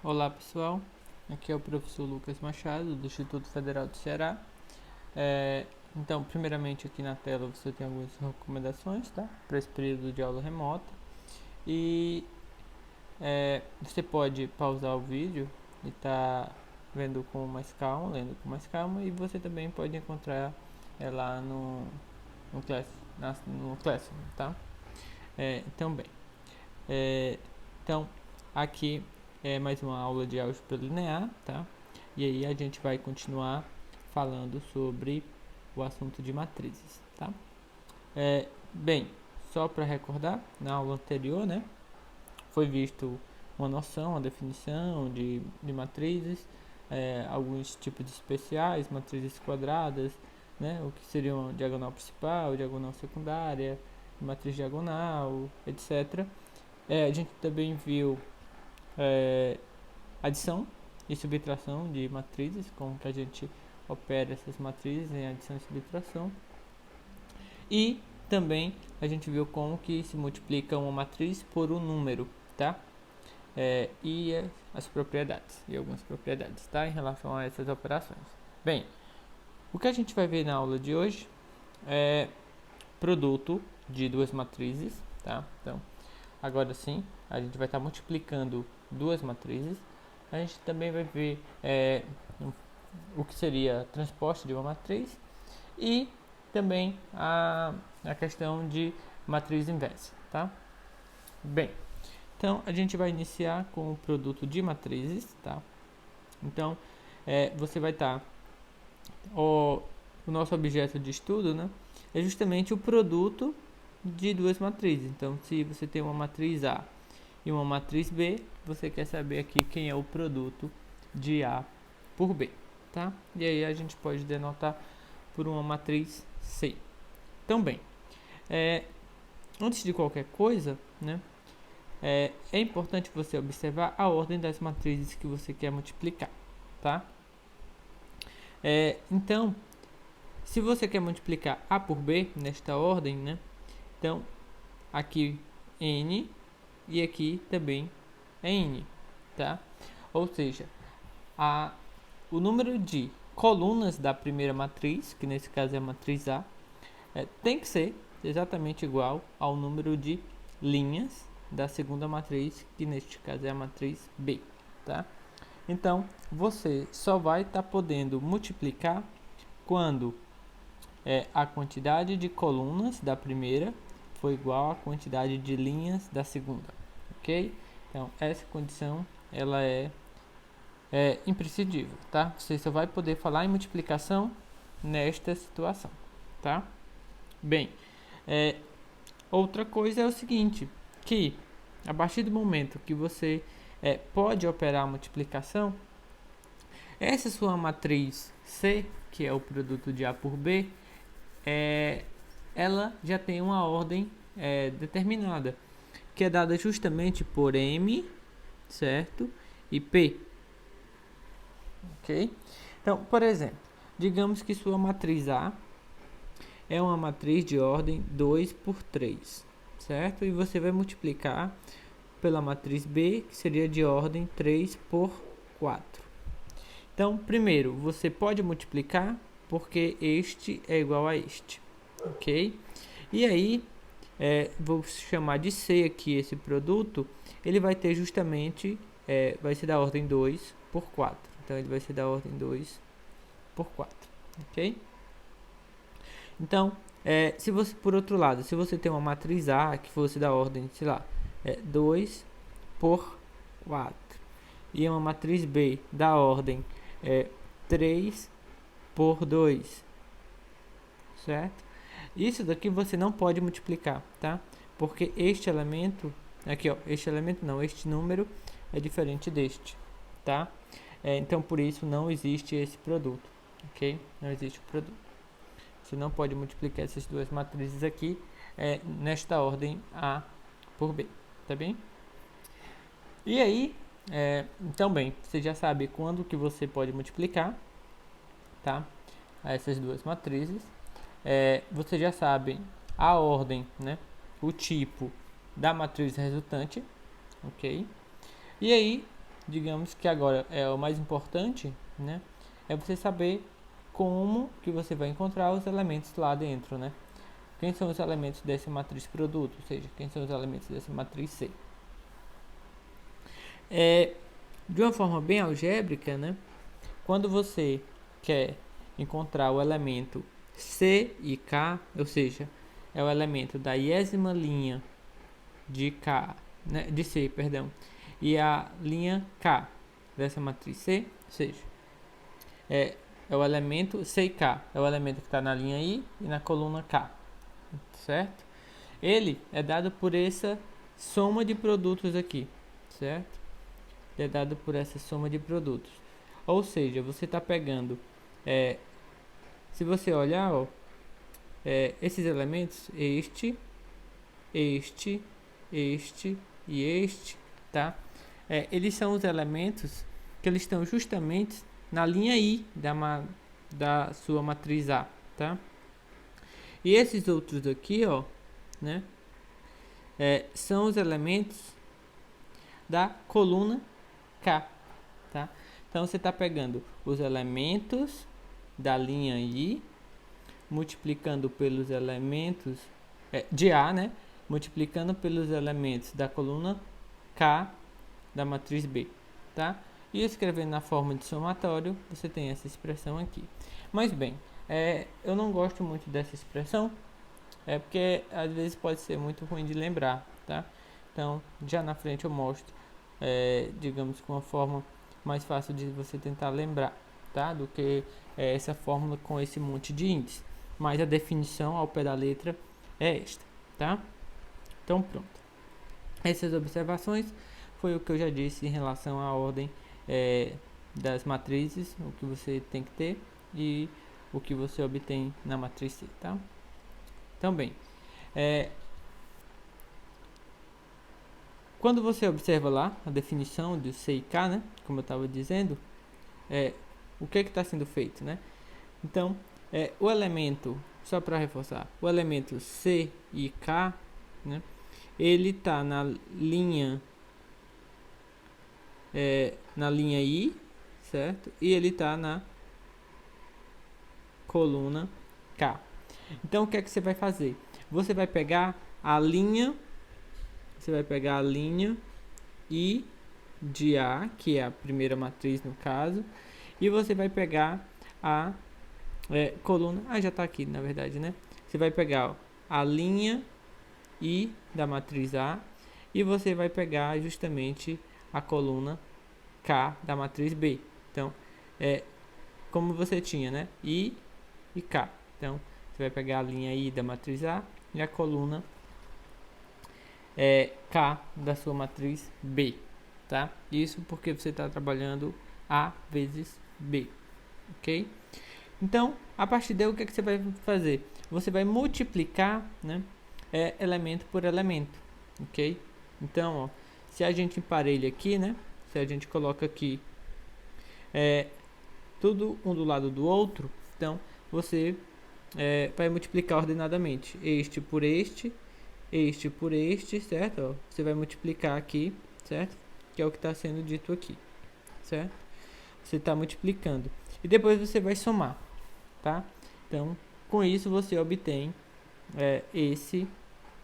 Olá pessoal, aqui é o professor Lucas Machado do Instituto Federal do Ceará. Então, primeiramente aqui na tela você tem algumas recomendações, tá? Para esse período de aula remota. E você pode pausar o vídeo e tá vendo com mais calma, lendo com mais calma, e você também pode encontrar lá no Classroom, tá? É, então aqui é mais uma aula de álgebra linear, tá? E aí a gente vai continuar falando sobre o assunto de matrizes, tá? Bem, só para recordar, na aula anterior, né, foi visto uma noção, uma definição de matrizes, alguns tipos de especiais, matrizes quadradas, né, o que seriam diagonal principal, diagonal secundária, matriz diagonal, etc. A gente também viu adição e subtração de matrizes, como que a gente opera essas matrizes em adição e subtração. E também a gente viu como que se multiplica uma matriz por um número, tá? E as propriedades, e algumas propriedades, tá? Em relação a essas operações. Bem, o que a gente vai ver na aula de hoje é produto de duas matrizes, tá? Então, agora sim, a gente vai estar multiplicando duas matrizes. A gente também vai ver o que seria transposta de uma matriz e também a questão de matriz inversa, tá? Bem, então a gente vai iniciar com o produto de matrizes, tá? Então, você vai estar o nosso objeto de estudo, né, é justamente o produto de duas matrizes. Então, se você tem uma matriz A e uma matriz B, você quer saber aqui quem é o produto de A por B, tá? E aí a gente pode denotar por uma matriz C. Então, bem, antes de qualquer coisa, né, é importante você observar a ordem das matrizes que você quer multiplicar, tá? Então, se você quer multiplicar A por B nesta ordem, né, então aqui N e aqui também é N, tá? Ou seja, o número de colunas da primeira matriz, que nesse caso é a matriz A, tem que ser exatamente igual ao número de linhas da segunda matriz, que neste caso é a matriz B, tá? Então, você só vai estar podendo multiplicar quando a quantidade de colunas da primeira foi igual à quantidade de linhas da segunda, ok? Então, essa condição ela é imprescindível, tá? Você só vai poder falar em multiplicação nesta situação, tá? Bem, outra coisa é o seguinte, que a partir do momento que você pode operar a multiplicação, essa sua matriz C, que é o produto de A por B, ela já tem uma ordem determinada, que é dada justamente por M, certo? E P, ok? Então, por exemplo, digamos que sua matriz A é uma matriz de ordem 2 por 3, certo? E você vai multiplicar pela matriz B, que seria de ordem 3 por 4. Então, primeiro, você pode multiplicar porque este é igual a este, ok? E aí, vou chamar de C aqui esse produto, ele vai ter justamente, vai ser da ordem 2 por 4. Então, ele vai ser da ordem 2 por 4, ok? Então, se você, por outro lado, se você tem uma matriz A que fosse da ordem, sei lá, 2 por 4, e uma matriz B da ordem 3 por 2, certo? Isso daqui você não pode multiplicar, tá? Porque este elemento, aqui ó, este elemento não, este número é diferente deste, tá? Então por isso não existe esse produto, ok? Não existe o produto. Você não pode multiplicar essas duas matrizes aqui nesta ordem A por B, tá bem? E aí, então bem, você já sabe quando que você pode multiplicar, tá? Essas duas matrizes. Você já sabe a ordem, né? O tipo da matriz resultante, ok? E aí, digamos que agora é o mais importante, né? É você saber como que você vai encontrar os elementos lá dentro, né? Quem são os elementos dessa matriz produto, ou seja, quem são os elementos dessa matriz C. De uma forma bem algébrica, né? Quando você quer encontrar o elemento C e K, ou seja, é o elemento da iésima linha de K, né, de C, perdão, e a linha K dessa matriz C, ou seja, é o elemento C e K, é o elemento que está na linha I e na coluna K, certo? Ele é dado por essa soma de produtos aqui, certo? Ele é dado por essa soma de produtos. Ou seja, você está pegando, se você olhar, ó, esses elementos, este e este, tá? Eles são os elementos que eles estão justamente na linha I da sua matriz A, tá? E esses outros aqui, ó, né? São os elementos da coluna K, tá? Então você está pegando os elementos da linha I, multiplicando pelos elementos de A, né? Multiplicando pelos elementos da coluna K da matriz B, tá? E escrevendo na forma de somatório, você tem essa expressão aqui. Mas bem, eu não gosto muito dessa expressão, porque às vezes pode ser muito ruim de lembrar, tá? Então, já na frente eu mostro, digamos, com uma forma mais fácil de você tentar lembrar, tá? Do que essa fórmula com esse monte de índice. Mas a definição ao pé da letra é esta, tá? Então, pronto. Essas observações foi o que eu já disse em relação à ordem das matrizes, o que você tem que ter e o que você obtém na matriz C, tá? Então, bem, quando você observa lá a definição de C e K, né, como eu estava dizendo, o que está sendo feito, né? Então, o elemento, só para reforçar, o elemento C e K, né, ele está na linha I, certo? E ele está na coluna K. Então, o que é que você vai fazer? Você vai pegar a linha, I de A, que é a primeira matriz no caso, e você vai pegar a coluna, já está aqui na verdade, né? Você vai pegar, ó, a linha I da matriz A e você vai pegar justamente a coluna K da matriz B. Então, como você tinha, né? I e K. Então, você vai pegar a linha I da matriz A e a coluna K da sua matriz B, tá? Isso porque você está trabalhando A vezes B, ok? Então, a partir daí, o que é que você vai fazer? Você vai multiplicar, né, elemento por elemento, ok? Então, ó, se a gente emparelha aqui, né, se a gente coloca aqui tudo um do lado do outro, então você vai multiplicar ordenadamente este por este por este, certo? Ó, você vai multiplicar aqui, certo? Que é o que está sendo dito aqui, certo? Você está multiplicando e depois você vai somar, tá? Então, com isso você obtém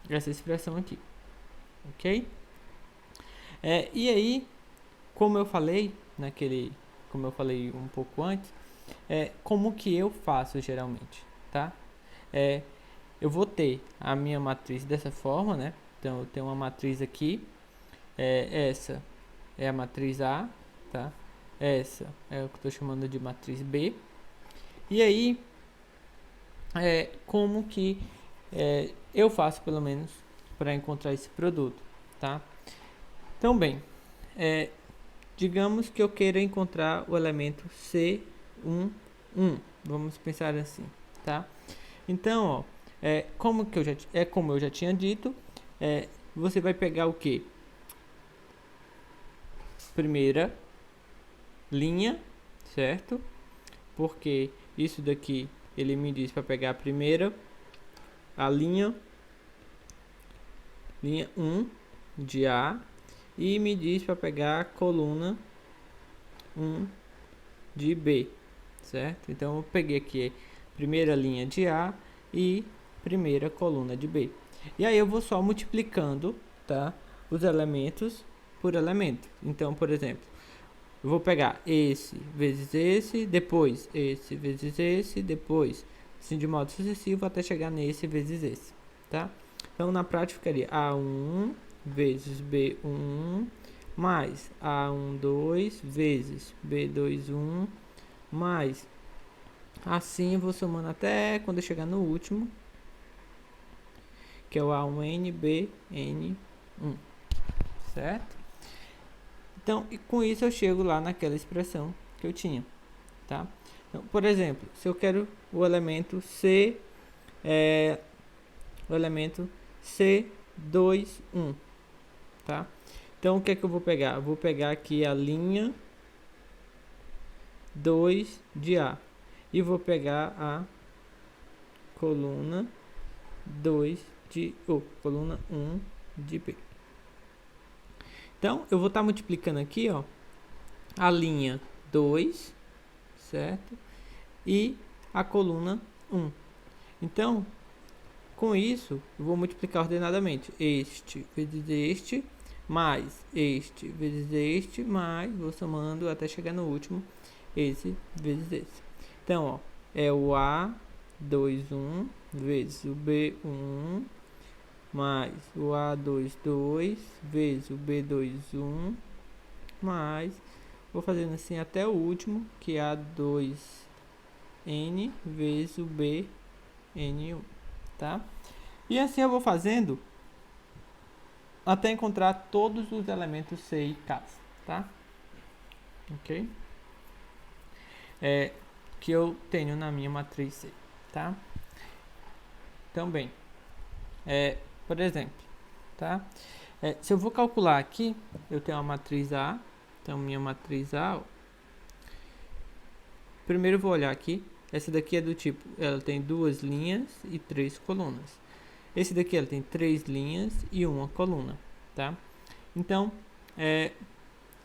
essa expressão aqui, ok? E aí, como eu falei um pouco antes, como que eu faço geralmente, tá? Eu vou ter a minha matriz dessa forma, né? Então, eu tenho uma matriz aqui, essa é a matriz A, tá? Essa é o que eu estou chamando de matriz B. E aí, como que eu faço, pelo menos, para encontrar esse produto, tá? Então, bem, digamos que eu queira encontrar o elemento C11. Vamos pensar assim, tá? Então, ó, como eu já tinha dito, você vai pegar o que? Primeira linha, certo? Porque isso daqui ele me diz para pegar a linha 1 de A e me diz para pegar a coluna 1 de B, certo? Então eu peguei aqui primeira linha de A e primeira coluna de B. E aí eu vou só multiplicando, tá, os elementos por elemento. Então, por exemplo, eu vou pegar esse vezes esse, depois esse vezes esse, depois assim de modo sucessivo até chegar nesse vezes esse, tá? Então na prática ficaria A1 vezes B1 mais A12 vezes B21 mais assim eu vou somando até quando eu chegar no último, que é o A1NBN1, certo? Então, e com isso eu chego lá naquela expressão que eu tinha, tá? Então, por exemplo, se eu quero o elemento C21, tá? Então, o que é que eu vou pegar? Eu vou pegar aqui a linha 2 de A e vou pegar a coluna 2 de coluna 1 de B. Então, eu vou estar multiplicando aqui, ó, a linha 2, certo? E a coluna 1. Então, com isso, eu vou multiplicar ordenadamente este vezes este, mais este vezes este, mais, vou somando até chegar no último, esse vezes esse. Então, ó, é o A21 vezes o B1, mais o A22 vezes o B21, mais, vou fazendo assim até o último, que é A2N vezes o BN1, tá? E assim eu vou fazendo até encontrar todos os elementos C e K, tá? Ok? Que eu tenho na minha matriz C, tá? Então, bem, por exemplo, tá? Se eu vou calcular aqui, eu tenho a matriz A, então minha matriz A, ó, primeiro eu vou olhar aqui, essa daqui é do tipo, ela tem 2 linhas e 3 colunas. Esse daqui ela tem 3 linhas e 1 coluna, tá? Então,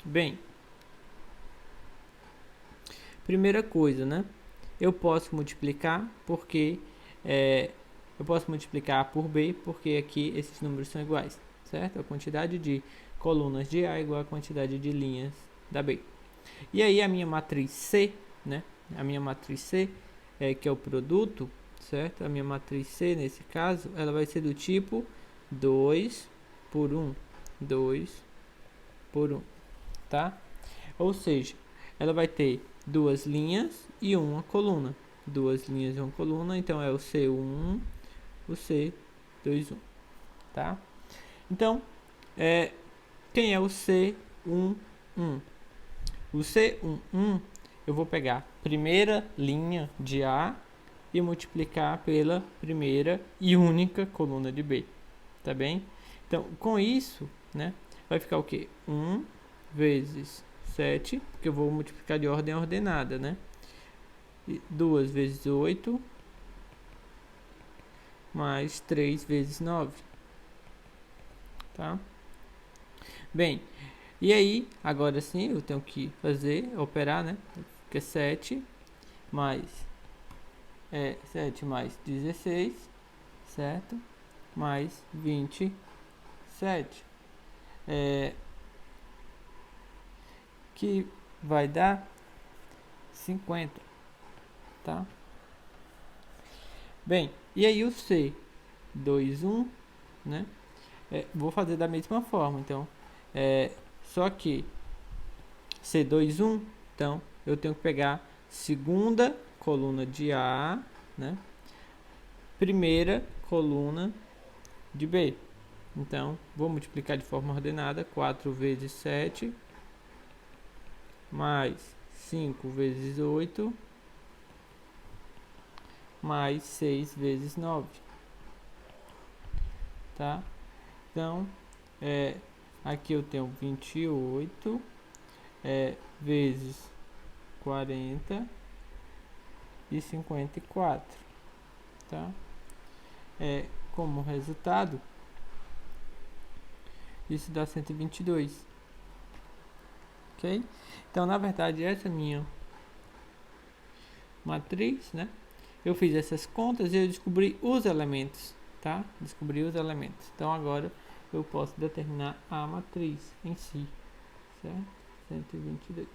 bem, primeira coisa, né? Eu posso multiplicar porque eu posso multiplicar por B porque aqui esses números são iguais, certo? A quantidade de colunas de A é igual à quantidade de linhas da B. E aí a minha matriz C, né? A minha matriz C, que é o produto, certo? A minha matriz C, nesse caso, ela vai ser do tipo 2 por 1, 2 por 1, tá? Ou seja, ela vai ter 2 linhas e uma coluna. 2 linhas e uma coluna, então é o C1, o C21, tá? Então, quem é o C11? O C11, eu vou pegar a primeira linha de A e multiplicar pela primeira e única coluna de B, tá bem? Então, com isso, né, vai ficar o quê? 1 vezes 7, porque eu vou multiplicar de ordem ordenada, né? E 2 vezes 8, mais 3 vezes 9, tá? Bem, e aí, agora sim, eu tenho que operar, né? Fica 7 mais 7 mais 16, certo? Mais 27, que vai dar 50, tá? Bem, e aí o C21, né? Vou fazer da mesma forma, então, só que C21, então, eu tenho que pegar segunda coluna de A, né? Primeira coluna de B. Então, vou multiplicar de forma ordenada, 4 vezes 7, mais 5 vezes 8, mais 6 vezes 9, tá? Então, aqui eu tenho 28 vezes 40 e 54, tá? Como resultado, isso dá 122, ok? Então, na verdade, essa minha matriz, né? Eu fiz essas contas e eu descobri os elementos, tá? Descobri os elementos. Então, agora eu posso determinar a matriz em si, certo? 122.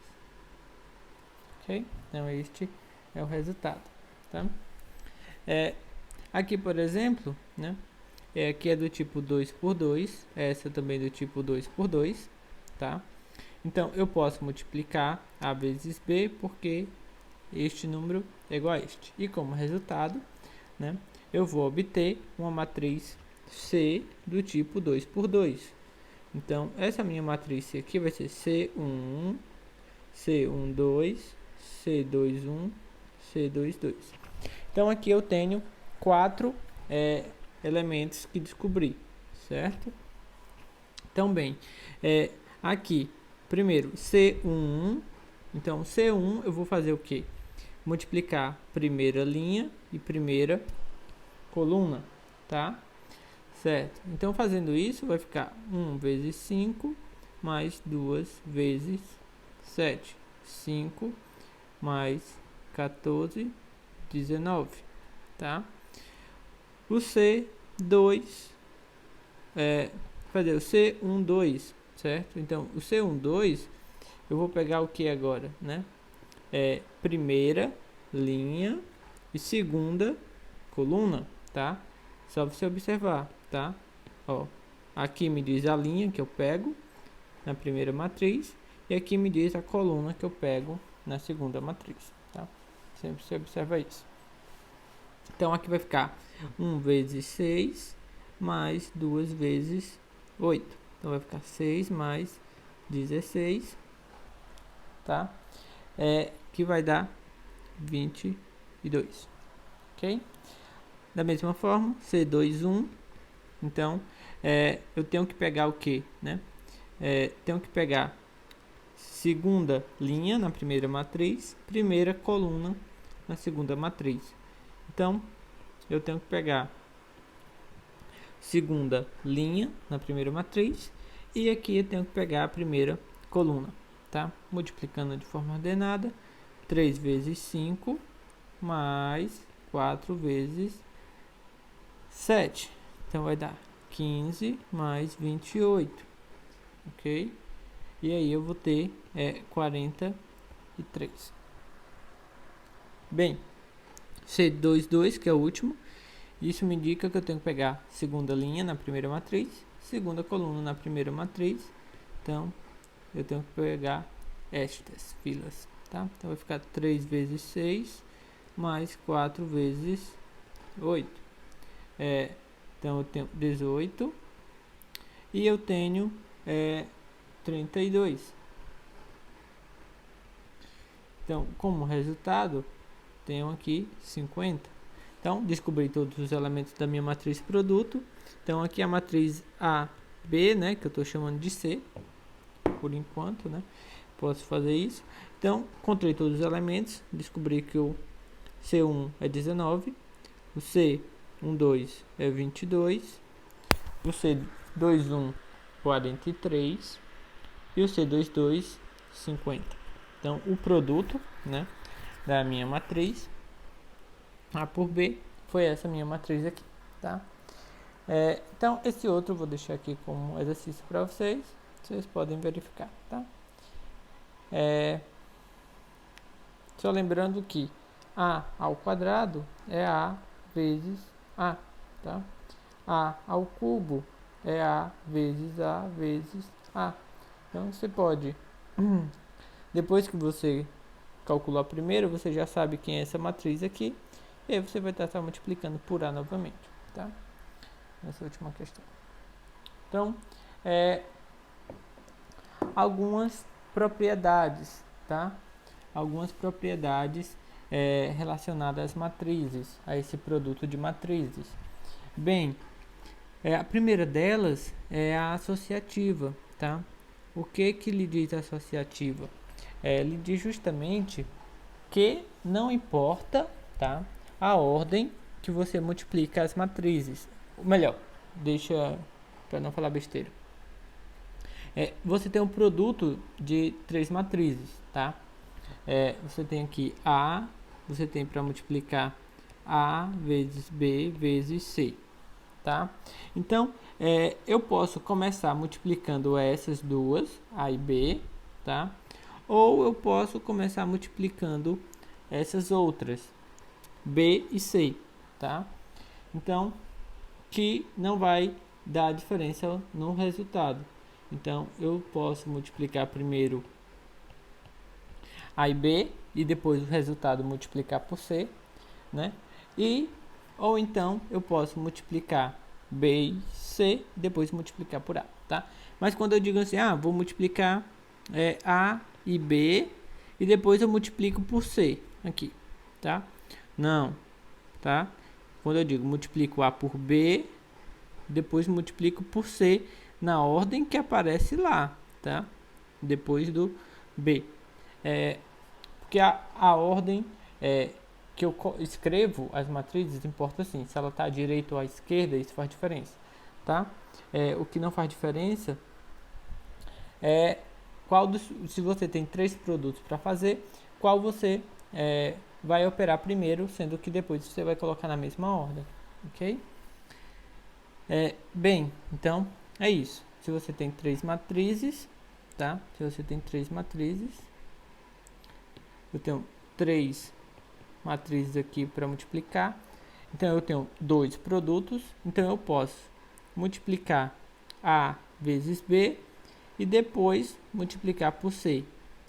Ok? Então, este é o resultado, tá? Aqui, por exemplo, né? Aqui é do tipo 2 por 2, essa também do tipo 2 por 2, tá? Então, eu posso multiplicar A vezes B, porque este número é igual a este. E como resultado, né, eu vou obter uma matriz C do tipo 2 por 2. Então, essa minha matriz C aqui vai ser C11, C12, C21, C22. Então, aqui eu tenho 4 elementos que descobri, certo? Então, bem, aqui, primeiro, C11. Então, C1 eu vou fazer o quê? Multiplicar primeira linha e primeira coluna, tá? Certo. Então, fazendo isso, vai ficar 1 vezes 5 mais 2 vezes 7. 5 mais 14, 19, tá? O C2 fazer o C12, certo? Então, o C12 eu vou pegar o que agora, né? Primeira linha e segunda coluna, tá? Só você observar, tá? Ó, aqui me diz a linha que eu pego na primeira matriz e aqui me diz a coluna que eu pego na segunda matriz, tá? Sempre você observa isso. Então, aqui vai ficar 1 vezes 6 mais 2 vezes 8. Então, vai ficar 6 mais 16, tá? Que vai dar 22, ok? Da mesma forma, C21, então, eu tenho que pegar o que, né? Tenho que pegar segunda linha na primeira matriz, primeira coluna na segunda matriz. Então, eu tenho que pegar segunda linha na primeira matriz e aqui eu tenho que pegar a primeira coluna, tá? Multiplicando de forma ordenada, 3 vezes 5 mais 4 vezes 7. Então, vai dar 15 mais 28, ok? E aí eu vou ter 43. Bem, C22, que é o último, isso me indica que eu tenho que pegar segunda linha na primeira matriz, segunda coluna na primeira matriz. Então, eu tenho que pegar estas filas, tá? Então, vai ficar 3 vezes 6 mais 4 vezes 8. Então, eu tenho 18 e eu tenho 32. Então, como resultado, tenho aqui 50. Então, descobri todos os elementos da minha matriz produto. Então, aqui a matriz A, B, né, que eu estou chamando de C, por enquanto, né, posso fazer isso. Então, encontrei todos os elementos, descobri que o C1 é 19, o C12 é 22, o C21 43 e o C22 50. Então, o produto, né, da minha matriz A por B foi essa minha matriz aqui, tá? Então, esse outro eu vou deixar aqui como exercício para vocês podem verificar, tá? Só lembrando que A ao quadrado é A vezes A, tá? A ao cubo é A vezes A vezes A. Então, você pode, depois que você calcular primeiro, você já sabe quem é essa matriz aqui, e aí você vai estar multiplicando por A novamente, tá? Essa última questão. Então, algumas propriedades, tá? Algumas propriedades relacionadas às matrizes, a esse produto de matrizes. Bem, a primeira delas é a associativa, tá? O que lhe diz associativa? Lhe diz justamente que não importa, tá, a ordem que você multiplica as matrizes. Ou melhor, deixa para não falar besteira. Você tem um produto de 3 matrizes, tá? Você tem aqui A, você tem para multiplicar A vezes B vezes C, tá? Então, eu posso começar multiplicando essas duas, A e B, tá? Ou eu posso começar multiplicando essas outras, B e C, tá? Então, que não vai dar diferença no resultado. Então, eu posso multiplicar primeiro A e B e depois o resultado multiplicar por C, né? Ou então eu posso multiplicar B e C e depois multiplicar por A, tá? Mas quando eu digo assim, vou multiplicar A e B e depois eu multiplico por C aqui, tá? Não, tá? Quando eu digo multiplico A por B, depois multiplico por C na ordem que aparece lá, tá? Depois do B. Porque a ordem que eu escrevo as matrizes importa assim, se ela está à direita ou à esquerda, isso faz diferença, tá? O que não faz diferença é se você tem 3 produtos para fazer, qual você vai operar primeiro, sendo que depois você vai colocar na mesma ordem, ok? Bem, então é isso. Se você tem 3 matrizes, tá? Se você tem 3 matrizes, eu tenho 3 matrizes aqui para multiplicar. Então eu tenho 2 produtos, então eu posso multiplicar A vezes B e depois multiplicar por C,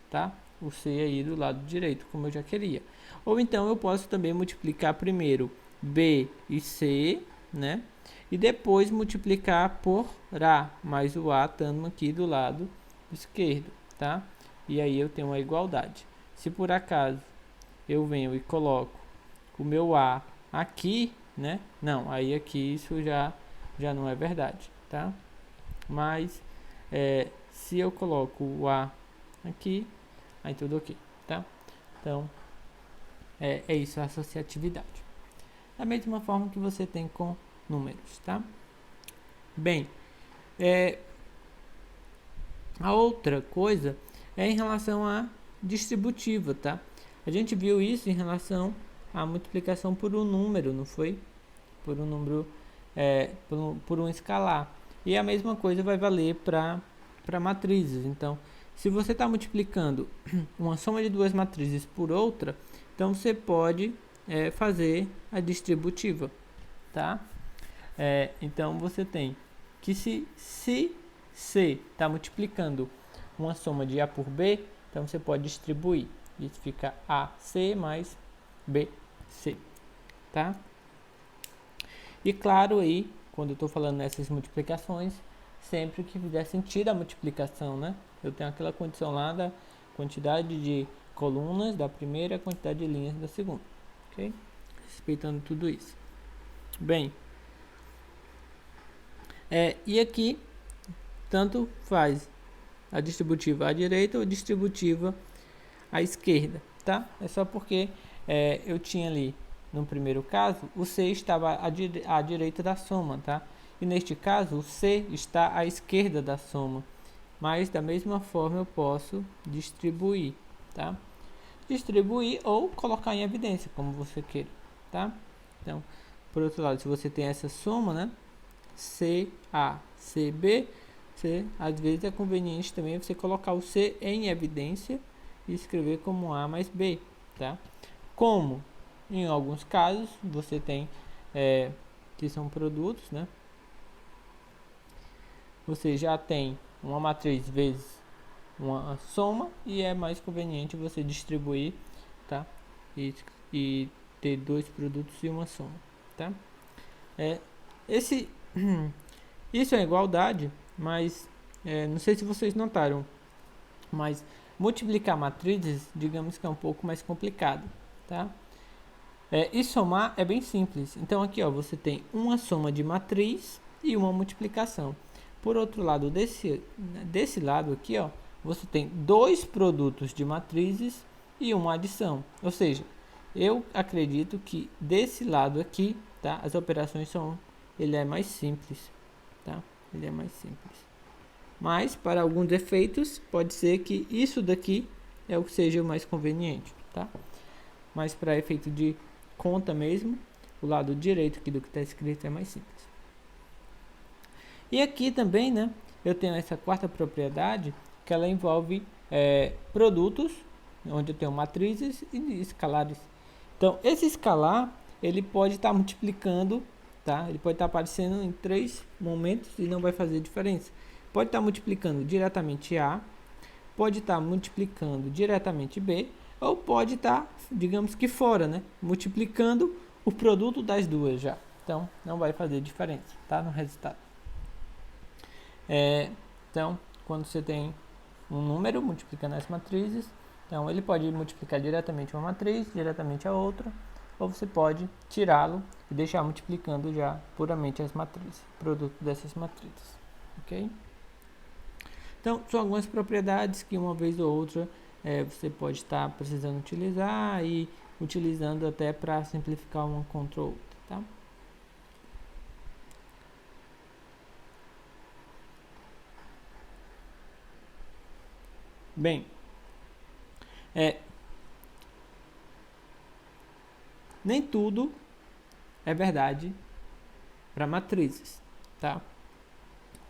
tá? O C aí do lado direito, como eu já queria. Ou então eu posso também multiplicar primeiro B e C, né? E depois multiplicar por A, mais o A estando aqui do lado esquerdo, tá? E aí eu tenho uma igualdade. Se por acaso eu venho e coloco o meu A aqui, né? Não, aí aqui isso já não é verdade, tá? Mas se eu coloco o A aqui, aí tudo ok, tá? Então, é isso, a associatividade. Da mesma forma que você tem com números, tá? Bem, a outra coisa é em relação à distributiva, tá? A gente viu isso em relação à multiplicação por um número, não foi? Por um número, por um escalar. E a mesma coisa vai valer para matrizes. Então, se você está multiplicando uma soma de 2 matrizes por outra, então você pode fazer a distributiva, tá? Então você tem que se C está multiplicando uma soma de A por B, então você pode distribuir. Isso fica AC mais BC, tá? E claro aí, quando eu estou falando nessas multiplicações, sempre que fizer sentido a multiplicação, né? Eu tenho aquela condição lá da quantidade de colunas da primeira, quantidade de linhas da segunda, ok? Respeitando tudo isso. Bem, e aqui, tanto faz a distributiva à direita ou distributiva à esquerda, tá? É só porque eu tinha ali, no primeiro caso, o C estava à direita da soma, tá? E neste caso, o C está à esquerda da soma. Mas, da mesma forma, eu posso distribuir, tá? Distribuir ou colocar em evidência, como você queira, tá? Então, por outro lado, se você tem essa soma, né? CA, CB, às vezes é conveniente também você colocar o C em evidência e escrever como A mais B, tá? Como em alguns casos você tem que são produtos, né? Você já tem uma matriz vezes uma soma e é mais conveniente você distribuir, tá? E ter 2 produtos e uma soma, tá? Isso é igualdade, mas não sei se vocês notaram, mas multiplicar matrizes, digamos que é um pouco mais complicado, tá? E somar é bem simples. Então aqui, ó, você tem uma soma de matriz e uma multiplicação. Por outro lado, desse lado aqui, ó, você tem 2 produtos de matrizes e uma adição. Ou seja, eu acredito que desse lado aqui, tá, as operações ele é mais simples, tá? Ele é mais simples. Mas para alguns efeitos pode ser que isso daqui é o que seja o mais conveniente, tá? Mas para efeito de conta mesmo, o lado direito aqui do que está escrito é mais simples. E aqui também, né, eu tenho essa quarta propriedade que ela envolve produtos, onde eu tenho matrizes e escalares. Então, esse escalar, ele pode estar multiplicando, tá? Ele pode estar aparecendo em 3 momentos e não vai fazer diferença. Pode estar multiplicando diretamente A, pode estar multiplicando diretamente B, ou pode estar, digamos que fora, né? Multiplicando o produto das duas já. Então, não vai fazer diferença, tá? No resultado. Então, quando você tem um número multiplicando as matrizes, então ele pode multiplicar diretamente uma matriz, diretamente a outra, ou você pode tirá-lo e deixar multiplicando já puramente as matrizes, produto dessas matrizes, ok? Então, são algumas propriedades que uma vez ou outra você pode estar precisando utilizar e utilizando até para simplificar uma contra outra, tá? Bem, nem tudo é verdade para matrizes, tá?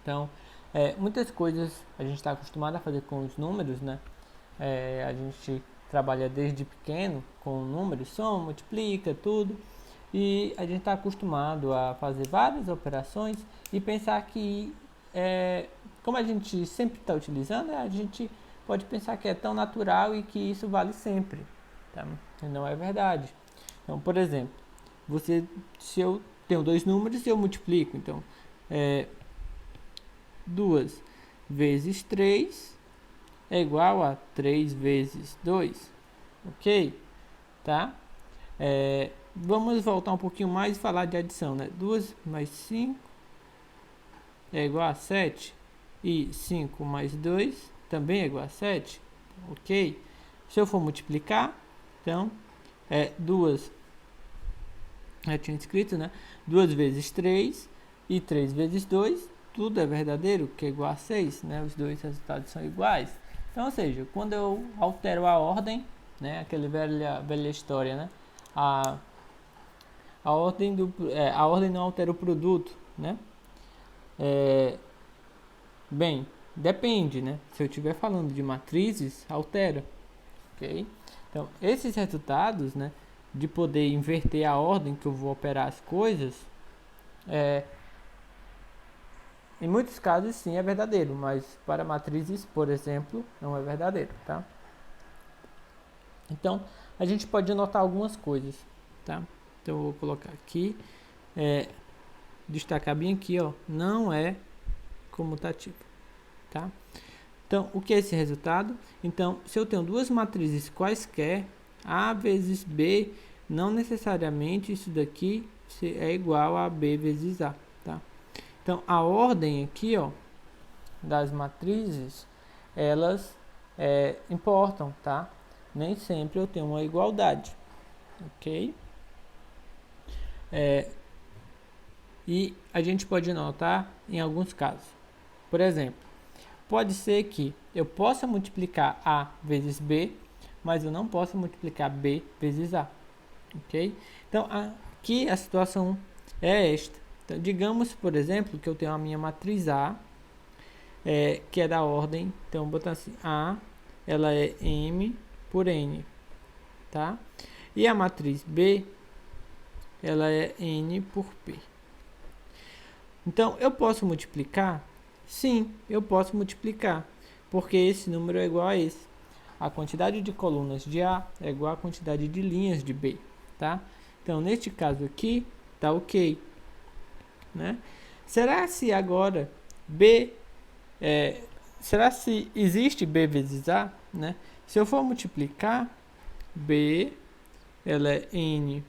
Então, muitas coisas a gente está acostumado a fazer com os números, né? A gente trabalha desde pequeno com números, soma, multiplica, tudo. E a gente está acostumado a fazer várias operações e pensar que, como a gente sempre está utilizando, a gente pode pensar que é tão natural e que isso vale sempre, tá? E não é verdade. Então, por exemplo, se eu tenho dois números e eu multiplico, então, 2 vezes 3 é igual a 3 vezes 2, ok? Tá? Vamos voltar um pouquinho mais e falar de adição, né? 2 mais 5 é igual a 7 e 5 mais 2 também é igual a 7, ok? Se eu for multiplicar, então, 2, eu tinha escrito, né? 2 vezes 3 e 3 vezes 2, tudo é verdadeiro, que é igual a 6, né? Os dois resultados são iguais. Então, ou seja, quando eu altero a ordem, né? Aquela velha história, né? A ordem não altera o produto, né? Bem, depende, né? Se eu estiver falando de matrizes, altera, ok? Então, esses resultados, né? De poder inverter a ordem que eu vou operar as coisas, em muitos casos sim é verdadeiro, mas para matrizes, por exemplo, não é verdadeiro, tá? Então, a gente pode notar algumas coisas, tá? Então, eu vou colocar aqui, destacar bem aqui, ó, não é comutativo, tá? Então, o que é esse resultado? Então, se eu tenho duas matrizes quaisquer, A vezes B, não necessariamente isso daqui é igual a B vezes A, tá? Então, a ordem aqui, ó, das matrizes, elas importam, tá? Nem sempre eu tenho uma igualdade, ok? E a gente pode notar em alguns casos. Por exemplo, pode ser que eu possa multiplicar A vezes B, mas eu não posso multiplicar B vezes A, ok? Então, aqui a situação é esta. Então, digamos, por exemplo, que eu tenho a minha matriz A, que é da ordem, então vou botar assim, A, ela é M por N, tá? E a matriz B, ela é N por P. Então, eu posso multiplicar? Sim, eu posso multiplicar, porque esse número é igual a esse. A quantidade de colunas de A é igual à quantidade de linhas de B, tá? Então, neste caso aqui, tá ok, né? Será se agora B, será se existe B vezes A, né? Se eu for multiplicar, B, ela é N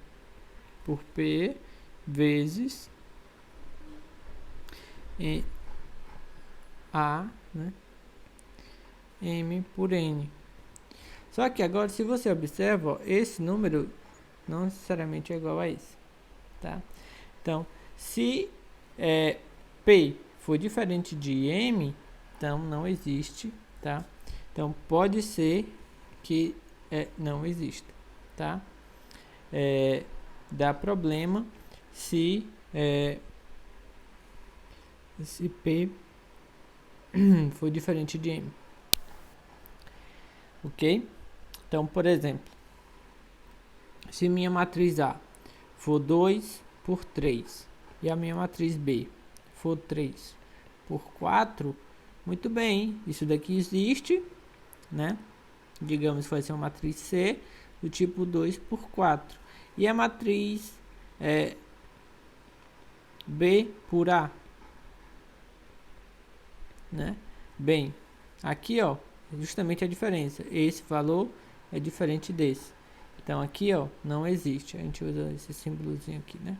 por P vezes A, né? M por N. Só que agora, se você observa, ó, esse número não necessariamente é igual a esse, tá? Então, se P for diferente de M, Então, não existe, tá? Então, pode ser que não exista, tá? Dá problema se P for diferente de M. Ok? Então, por exemplo, se minha matriz A for 2 por 3 e a minha matriz B for 3 por 4, muito bem, isso daqui existe, né? Digamos que vai ser uma matriz C do tipo 2 por 4. E a matriz B por A, né? Bem, aqui ó, justamente a diferença. Esse valor é diferente desse. Então aqui ó, não existe. A gente usa esse símbolozinho aqui, né?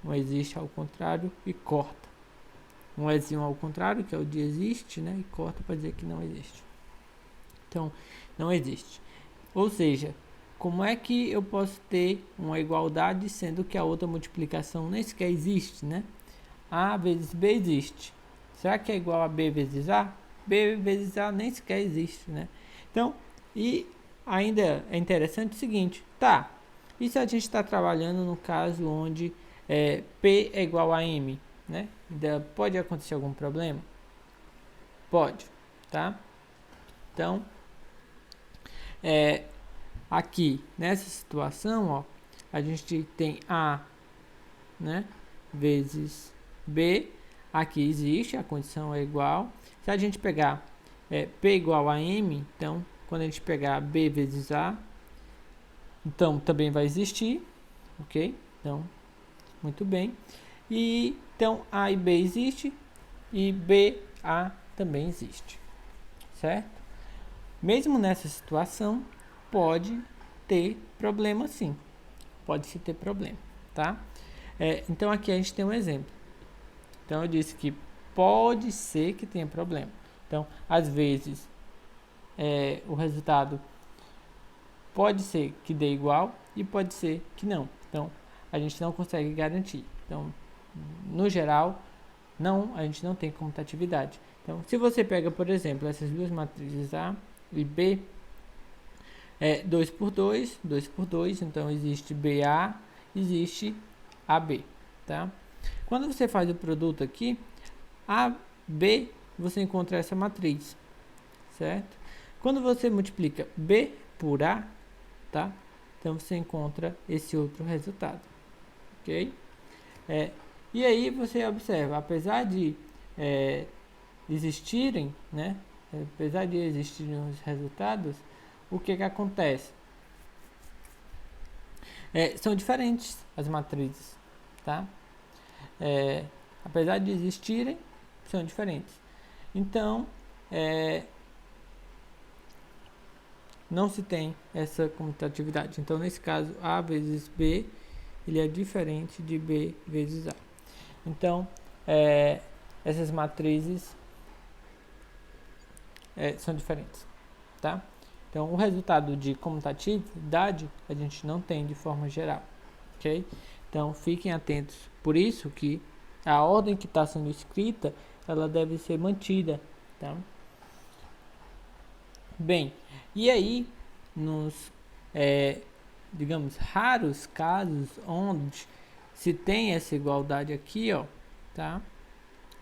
Não existe ao contrário e corta. Um Ezinho ao contrário, que é o de existe, né? E corta para dizer que não existe. Então, não existe. Ou seja, como é que eu posso ter uma igualdade sendo que a outra multiplicação nem sequer existe, né? A vezes B existe. Será que é igual a B vezes A? B vezes A nem sequer existe, né? Então, e ainda é interessante o seguinte, tá? E se a gente está trabalhando no caso onde P é igual a M, né? Pode acontecer algum problema? Pode, tá? Então, aqui nessa situação, ó, a gente tem A, né, vezes B. Aqui existe, a condição é igual. Se a gente pegar P igual a M, então quando a gente pegar B vezes A, então também vai existir, ok? Então, muito bem. E então A e B existe e B, A também existe, certo? Mesmo nessa situação, pode ter problema sim. Pode se ter problema, tá? Então aqui a gente tem um exemplo. Então eu disse que pode ser que tenha problema. Então, às vezes, o resultado pode ser que dê igual e pode ser que não. Então, a gente não consegue garantir. Então, no geral, a gente não tem comutatividade. Então, se você pega, por exemplo, essas duas matrizes A e B, 2 por 2, 2 por 2, então existe BA, existe AB, tá? Quando você faz o produto aqui, AB, você encontra essa matriz, certo? Quando você multiplica B por A, tá? Então você encontra esse outro resultado, ok? E aí você observa, apesar de existirem, né? Apesar de existirem os resultados, o que acontece? São diferentes as matrizes, tá? Apesar de existirem, são diferentes. Então, não se tem essa comutatividade. Então, nesse caso, A vezes B, ele é diferente de B vezes A. Então, essas matrizes são diferentes, tá? Então, o resultado de comutatividade a gente não tem de forma geral, ok? Então, fiquem atentos. Por isso que a ordem que está sendo escrita, ela deve ser mantida, tá? Bem, e aí, nos, digamos, raros casos onde se tem essa igualdade aqui, ó, tá?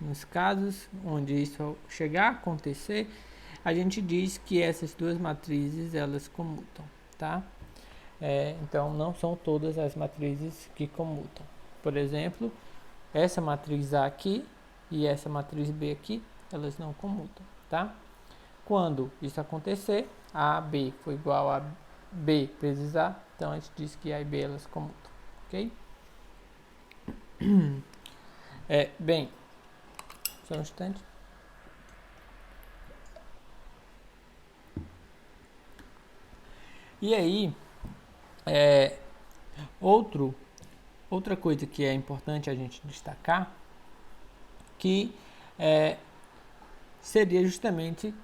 Nos casos onde isso chegar a acontecer, a gente diz que essas duas matrizes, elas comutam, tá? Então, não são todas as matrizes que comutam. Por exemplo, essa matriz A aqui e essa matriz B aqui, elas não comutam, tá? Quando isso acontecer, A, B for igual a B vezes A, então a gente diz que A e B, elas comutam, ok? Bem, só um instante. E aí, outra coisa que é importante a gente destacar, que seria justamente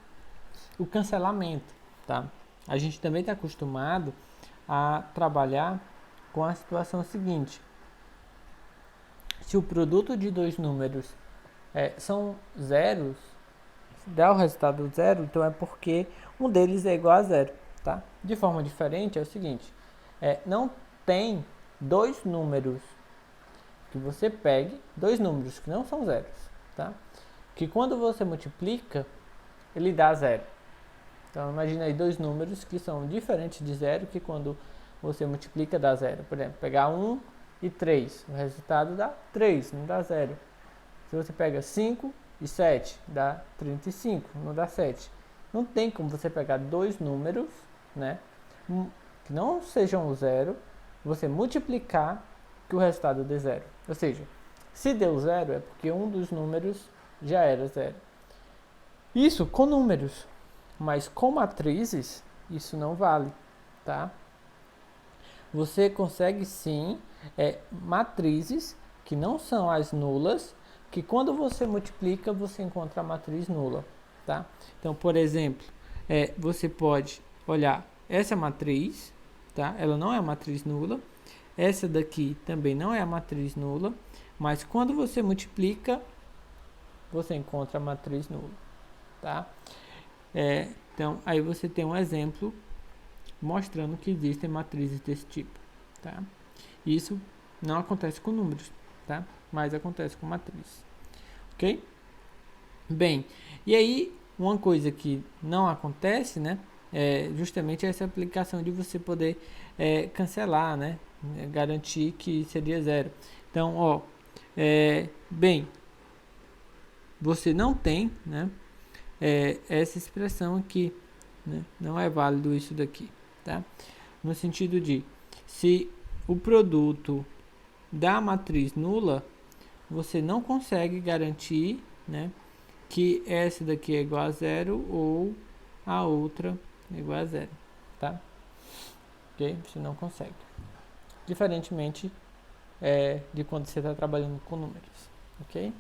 o cancelamento, tá? A gente também está acostumado a trabalhar com a situação seguinte: se o produto de dois números são zeros, dá o resultado zero, então é porque um deles é igual a zero, tá? De forma diferente é o seguinte, não tem dois números que você pegue, dois números que não são zeros, tá? Que quando você multiplica, ele dá zero. Então imagina aí dois números que são diferentes de zero, que quando você multiplica dá zero. Por exemplo, pegar 1 e 3, o resultado dá 3, não dá zero. Se você pega 5 e 7, dá 35, não dá 7. Não tem como você pegar dois números, né, que não sejam zero, você multiplicar que o resultado dê zero. Ou seja, se deu zero é porque um dos números já era zero. Isso com números, mas com matrizes isso não vale, tá? Você consegue sim matrizes que não são as nulas, que quando você multiplica você encontra a matriz nula, tá? Então, por exemplo, você pode olhar essa matriz, tá? Ela não é a matriz nula. Essa daqui também não é a matriz nula, mas quando você multiplica, você encontra a matriz nula, tá? Então, aí você tem um exemplo mostrando que existem matrizes desse tipo, tá? Isso não acontece com números, tá? Mas acontece com matriz, ok? Bem, e aí uma coisa que não acontece, né? É justamente essa aplicação de você poder cancelar, né? Garantir que seria zero. Então, ó, bem, você não tem, né? Essa expressão aqui, né? Não é válido isso daqui, tá? No sentido de, se o produto da matriz nula, você não consegue garantir, né, que essa daqui é igual a zero ou a outra é igual a zero, tá? Ok? Você não consegue. Diferentemente de quando você está trabalhando com números, ok?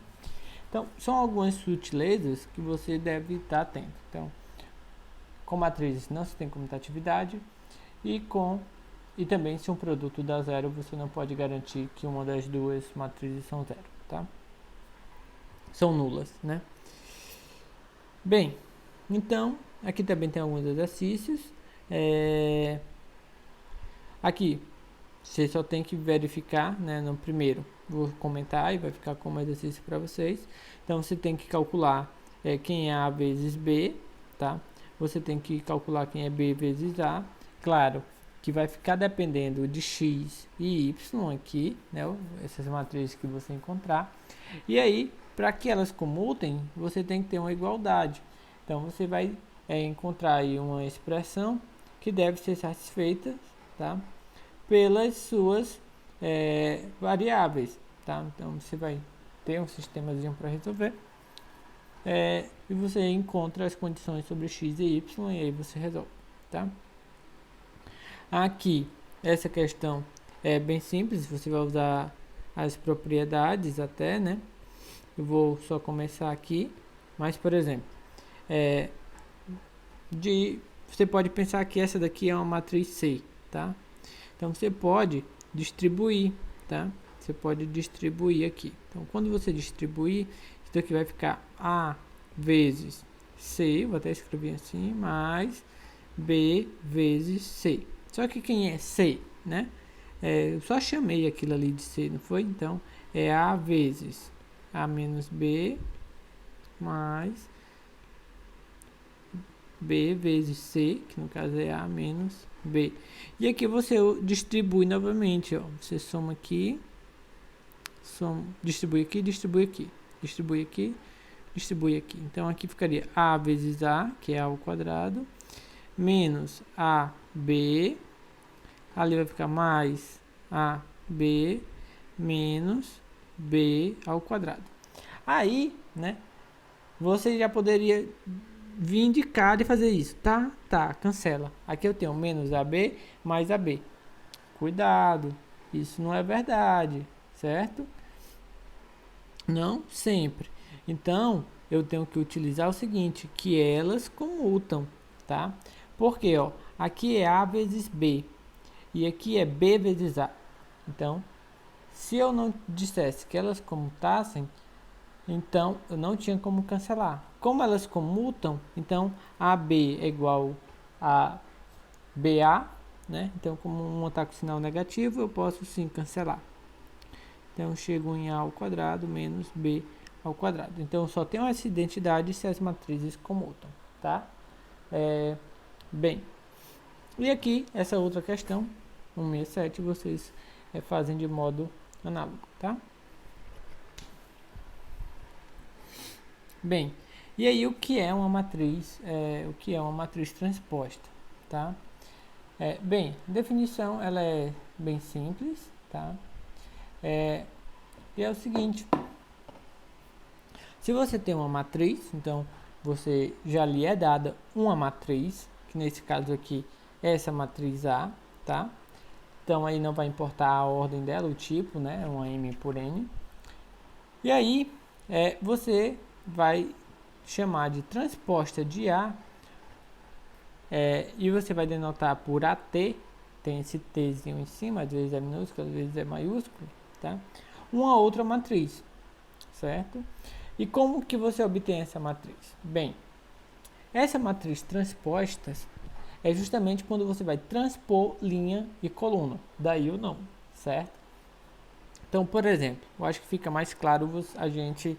Então, são algumas sutilezas que você deve estar atento. Então, com matrizes não se tem comutatividade e também se um produto dá zero, você não pode garantir que uma das duas matrizes são zero, tá? São nulas, né? Bem, então, aqui também tem alguns exercícios. Aqui, você só tem que verificar, né, no primeiro. Vou comentar e vai ficar como exercício para vocês. Então, você tem que calcular quem é A vezes B, tá? Você tem que calcular quem é B vezes A. Claro que vai ficar dependendo de X e Y aqui, né? Essas matrizes que você encontrar. E aí, para que elas comutem, você tem que ter uma igualdade. Então, você vai encontrar aí uma expressão que deve ser satisfeita, tá? Pelas suas variáveis, tá? Então, você vai ter um sistemazinho para resolver. E você encontra as condições sobre x e y e aí você resolve, tá? Aqui, essa questão é bem simples, você vai usar as propriedades até, né? Eu vou só começar aqui, mas, por exemplo, você pode pensar que essa daqui é uma matriz C, tá? Então, você pode distribuir, tá? Você pode distribuir aqui. Então, quando você distribuir, isso daqui vai ficar A vezes C, vou até escrever assim, mais B vezes C. Só que quem é C, né? Eu só chamei aquilo ali de C, não foi? Então, é A vezes A menos B mais B vezes C, que no caso é A menos B. E aqui você distribui novamente, ó. Você soma aqui, distribui aqui, distribui aqui, distribui aqui, distribui aqui. Então, aqui ficaria A vezes A, que é A ao quadrado, menos AB, ali vai ficar mais AB, menos B ao quadrado. Aí, né, você já poderia vir de cá e fazer isso, tá? Tá, cancela. Aqui eu tenho menos AB mais AB. Cuidado, isso não é verdade, certo? Não sempre. Então, eu tenho que utilizar o seguinte, que elas comutam, tá? Porque, ó, aqui é A vezes B e aqui é B vezes A. Então, se eu não dissesse que elas comutassem, então eu não tinha como cancelar, como elas comutam, então AB é igual a BA, né? Então, como uma está com sinal negativo, eu posso sim cancelar. Então, eu chego em A ao quadrado menos B ao quadrado. Então, eu só tenho essa identidade se as matrizes comutam, tá? Bem, e aqui, essa outra questão, 167, vocês fazem de modo análogo, tá? Bem, e aí o que é uma matriz? O que é uma matriz transposta, tá? Bem, a definição ela é bem simples, tá? E é o seguinte: se você tem uma matriz, então você já lhe é dada uma matriz, que nesse caso aqui é essa matriz A, tá? Então aí não vai importar a ordem dela, o tipo, né? Uma M por N. E aí você vai chamar de transposta de A, e você vai denotar por AT, tem esse Tzinho em cima, às vezes é minúsculo, às vezes é maiúsculo, tá? Uma outra matriz, certo? E como que você obtém essa matriz? Bem, essa matriz transposta é justamente quando você vai transpor linha e coluna, daí o não, certo? Então, por exemplo, eu acho que fica mais claro a gente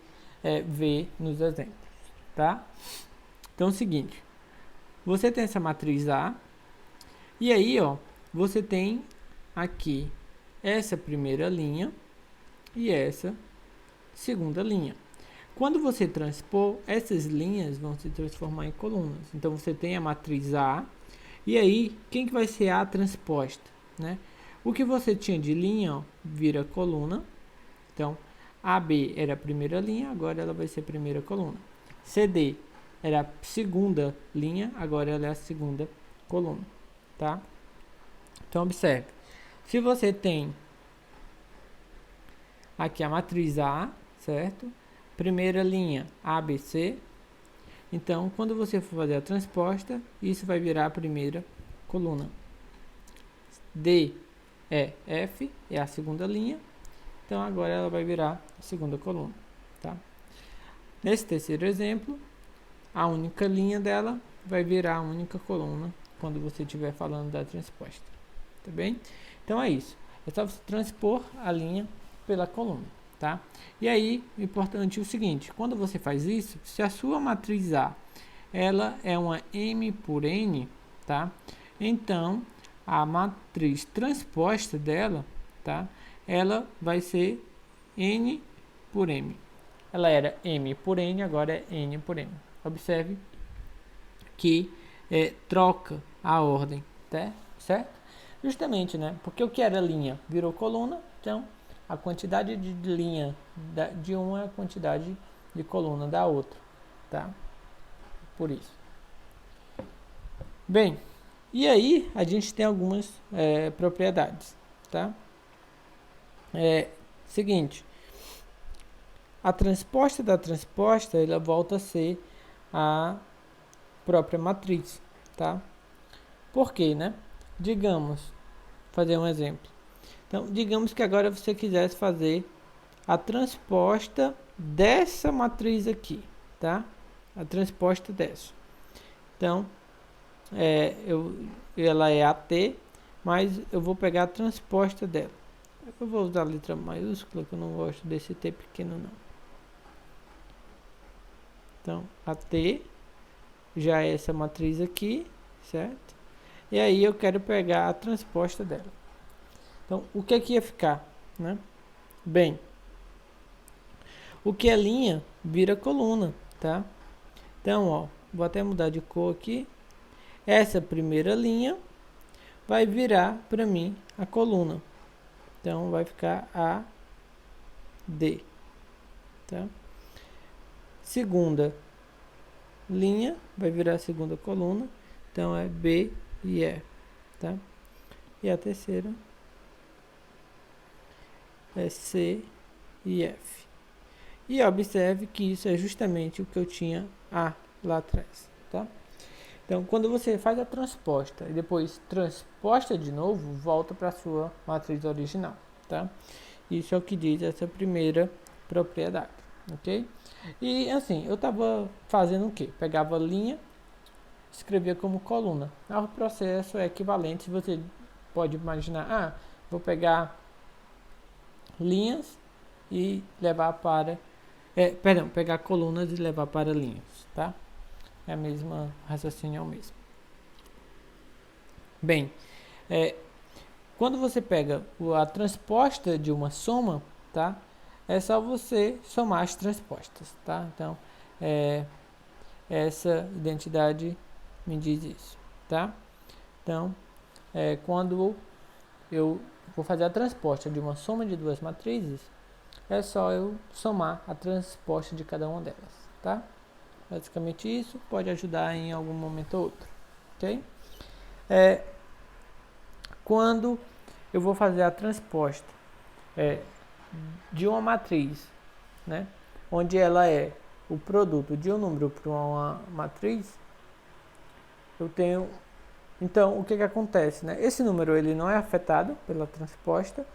ver nos exemplos, tá? Então é o seguinte, você tem essa matriz A, e aí, ó, você tem aqui essa primeira linha e essa segunda linha. Quando você transpor, essas linhas vão se transformar em colunas. Então, você tem a matriz A, e aí, quem que vai ser a transposta, né? O que você tinha de linha, ó, vira coluna. Então, AB era a primeira linha, agora ela vai ser a primeira coluna. CD era a segunda linha, agora ela é a segunda coluna, tá? Então, observe. Se você tem aqui a matriz A, certo? Primeira linha ABC. Então, quando você for fazer a transposta, isso vai virar a primeira coluna. D é F, é a segunda linha. Então, agora ela vai virar a segunda coluna, tá? Nesse terceiro exemplo, a única linha dela vai virar a única coluna quando você estiver falando da transposta, tá bem? Então, é isso. É só você transpor a linha pela coluna, tá? E aí, o importante é o seguinte, quando você faz isso, se a sua matriz A, ela é uma M por N, tá? Então, a matriz transposta dela, tá? Ela vai ser N por M. Ela era M por N, agora é N por M. Observe que troca a ordem, tá? Certo? Justamente, né? Porque o que era linha virou coluna, então a quantidade de linha de uma é a quantidade de coluna da outra, tá? Por isso. Bem, e aí a gente tem algumas propriedades, tá? Seguinte, a transposta da transposta, ela volta a ser a própria matriz, tá? Por quê, né? Digamos, fazer um exemplo. Então, digamos que agora você quisesse fazer a transposta dessa matriz aqui, tá? A transposta dessa. Então, ela é AT, mas eu vou pegar a transposta dela. Eu vou usar a letra maiúscula, que eu não gosto desse T pequeno, não. Então, AT já é essa matriz aqui, certo? E aí eu quero pegar a transposta dela. Então, o que aqui ia ficar, né? Bem, o que é linha vira coluna, tá? Então, ó, vou até mudar de cor aqui. Essa primeira linha vai virar para mim a coluna. Então, vai ficar A, D, tá? Segunda linha vai virar a segunda coluna. Então, é B e E, tá? E a terceira é C e F. E observe que isso é justamente o que eu tinha lá atrás, tá? Então, quando você faz a transposta e depois transposta de novo, volta para a sua matriz original, tá? Isso é o que diz essa primeira propriedade, ok? E assim, eu estava fazendo o quê? Pegava linha, escrevia como coluna. O processo é equivalente, você pode imaginar, vou pegar linhas e levar para, pegar colunas e levar para linhas, tá? É a mesma raciocínio, é o mesmo. Bem, quando você pega a transposta de uma soma, tá? É só você somar as transpostas, tá? Então, essa identidade me diz isso, tá? Então, quando eu vou fazer a transposta de uma soma de duas matrizes, é só eu somar a transposta de cada uma delas, tá? Basicamente isso, pode ajudar em algum momento ou outro, ok? Quando eu vou fazer a transposta de uma matriz, né, onde ela é o produto de um número para uma matriz, eu tenho. Então, o que acontece, né? Esse número ele não é afetado pela transposta,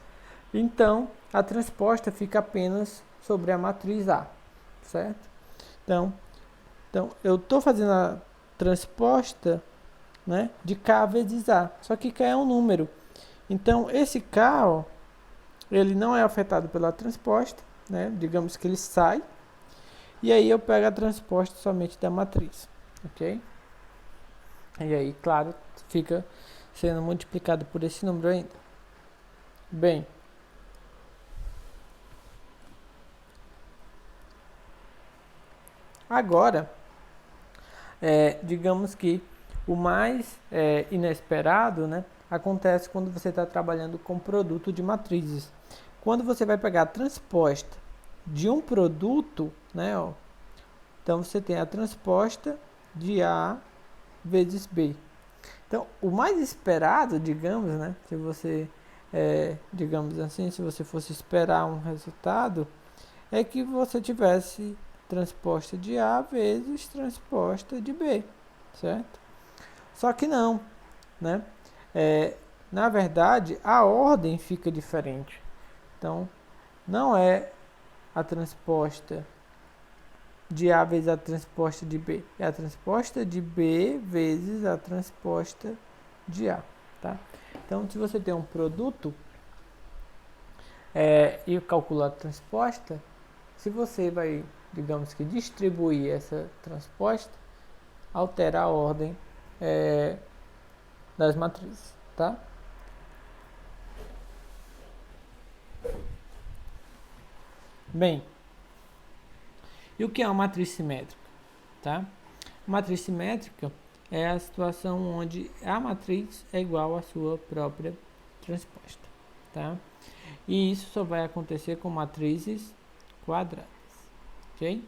então a transposta fica apenas sobre a matriz A, certo? Então eu estou fazendo a transposta, né, de K vezes A, só que K é um número. Então esse K, ó, ele não é afetado pela transposta, né? Digamos que ele sai, e aí eu pego a transposta somente da matriz, ok? E aí, claro, fica sendo multiplicado por esse número ainda. Bem, agora, digamos que o mais inesperado, né, acontece quando você está trabalhando com produto de matrizes. Quando você vai pegar a transposta de um produto, né, ó, então você tem a transposta de A vezes B. Então, o mais esperado, digamos, né, se você, digamos assim, se você fosse esperar um resultado, é que você tivesse transposta de A vezes transposta de B, certo? Só que não, né? Na verdade, a ordem fica diferente. Então, não é a transposta de A vezes a transposta de B. É a transposta de B vezes a transposta de A, tá? Então, se você tem um produto e calcula a transposta, se você vai, digamos que, distribuir essa transposta, altera a ordem das matrizes, tá? Bem, e o que é uma matriz simétrica? Tá? Matriz simétrica é a situação onde a matriz é igual à sua própria transposta, tá? E isso só vai acontecer com matrizes quadradas, ok?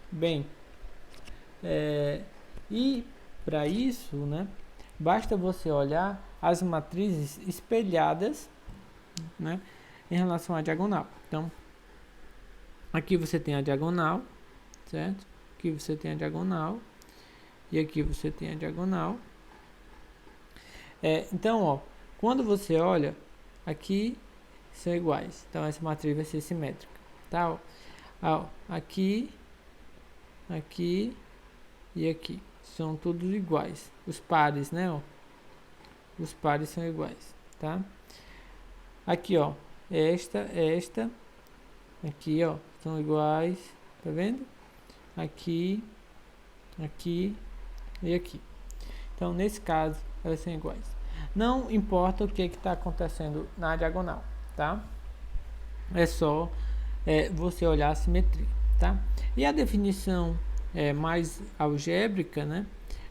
Bem, e para isso, né, basta você olhar as matrizes espelhadas, né, em relação à diagonal. Então, aqui você tem a diagonal, certo? Aqui você tem a diagonal e aqui você tem a diagonal. Então, ó, quando você olha, aqui são iguais. Então, essa matriz vai ser simétrica, tá? Ó, aqui, aqui e aqui são todos iguais. Os pares, né? Ó, os pares são iguais, tá? Aqui, ó, esta, aqui, ó, são iguais, tá vendo? Aqui, aqui e aqui. Então, nesse caso, elas são iguais. Não importa o que está acontecendo na diagonal, tá? É só você olhar a simetria, tá? E a definição mais algébrica, né,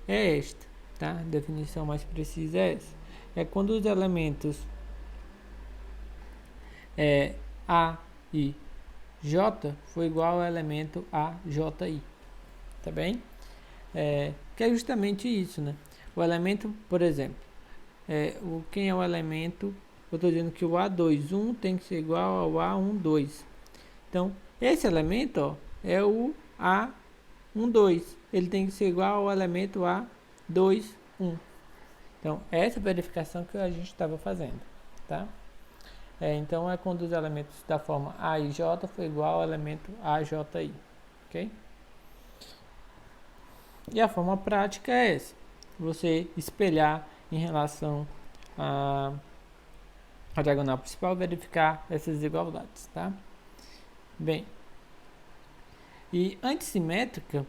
é esta, tá? A definição mais precisa é essa. É quando os elementos A e J for igual ao elemento AJI, tá bem? Que é justamente isso, né? O elemento, por exemplo, quem é o elemento? Eu estou dizendo que o A21 tem que ser igual ao A12. Então, esse elemento, ó, é o A12. Ele tem que ser igual ao elemento A21. Então, essa verificação que a gente estava fazendo, tá? Então é quando os elementos da forma A e J for igual ao elemento AJI, ok? E a forma prática é essa, você espelhar em relação a diagonal principal, verificar essas desigualdades, tá? Bem, e antissimétrica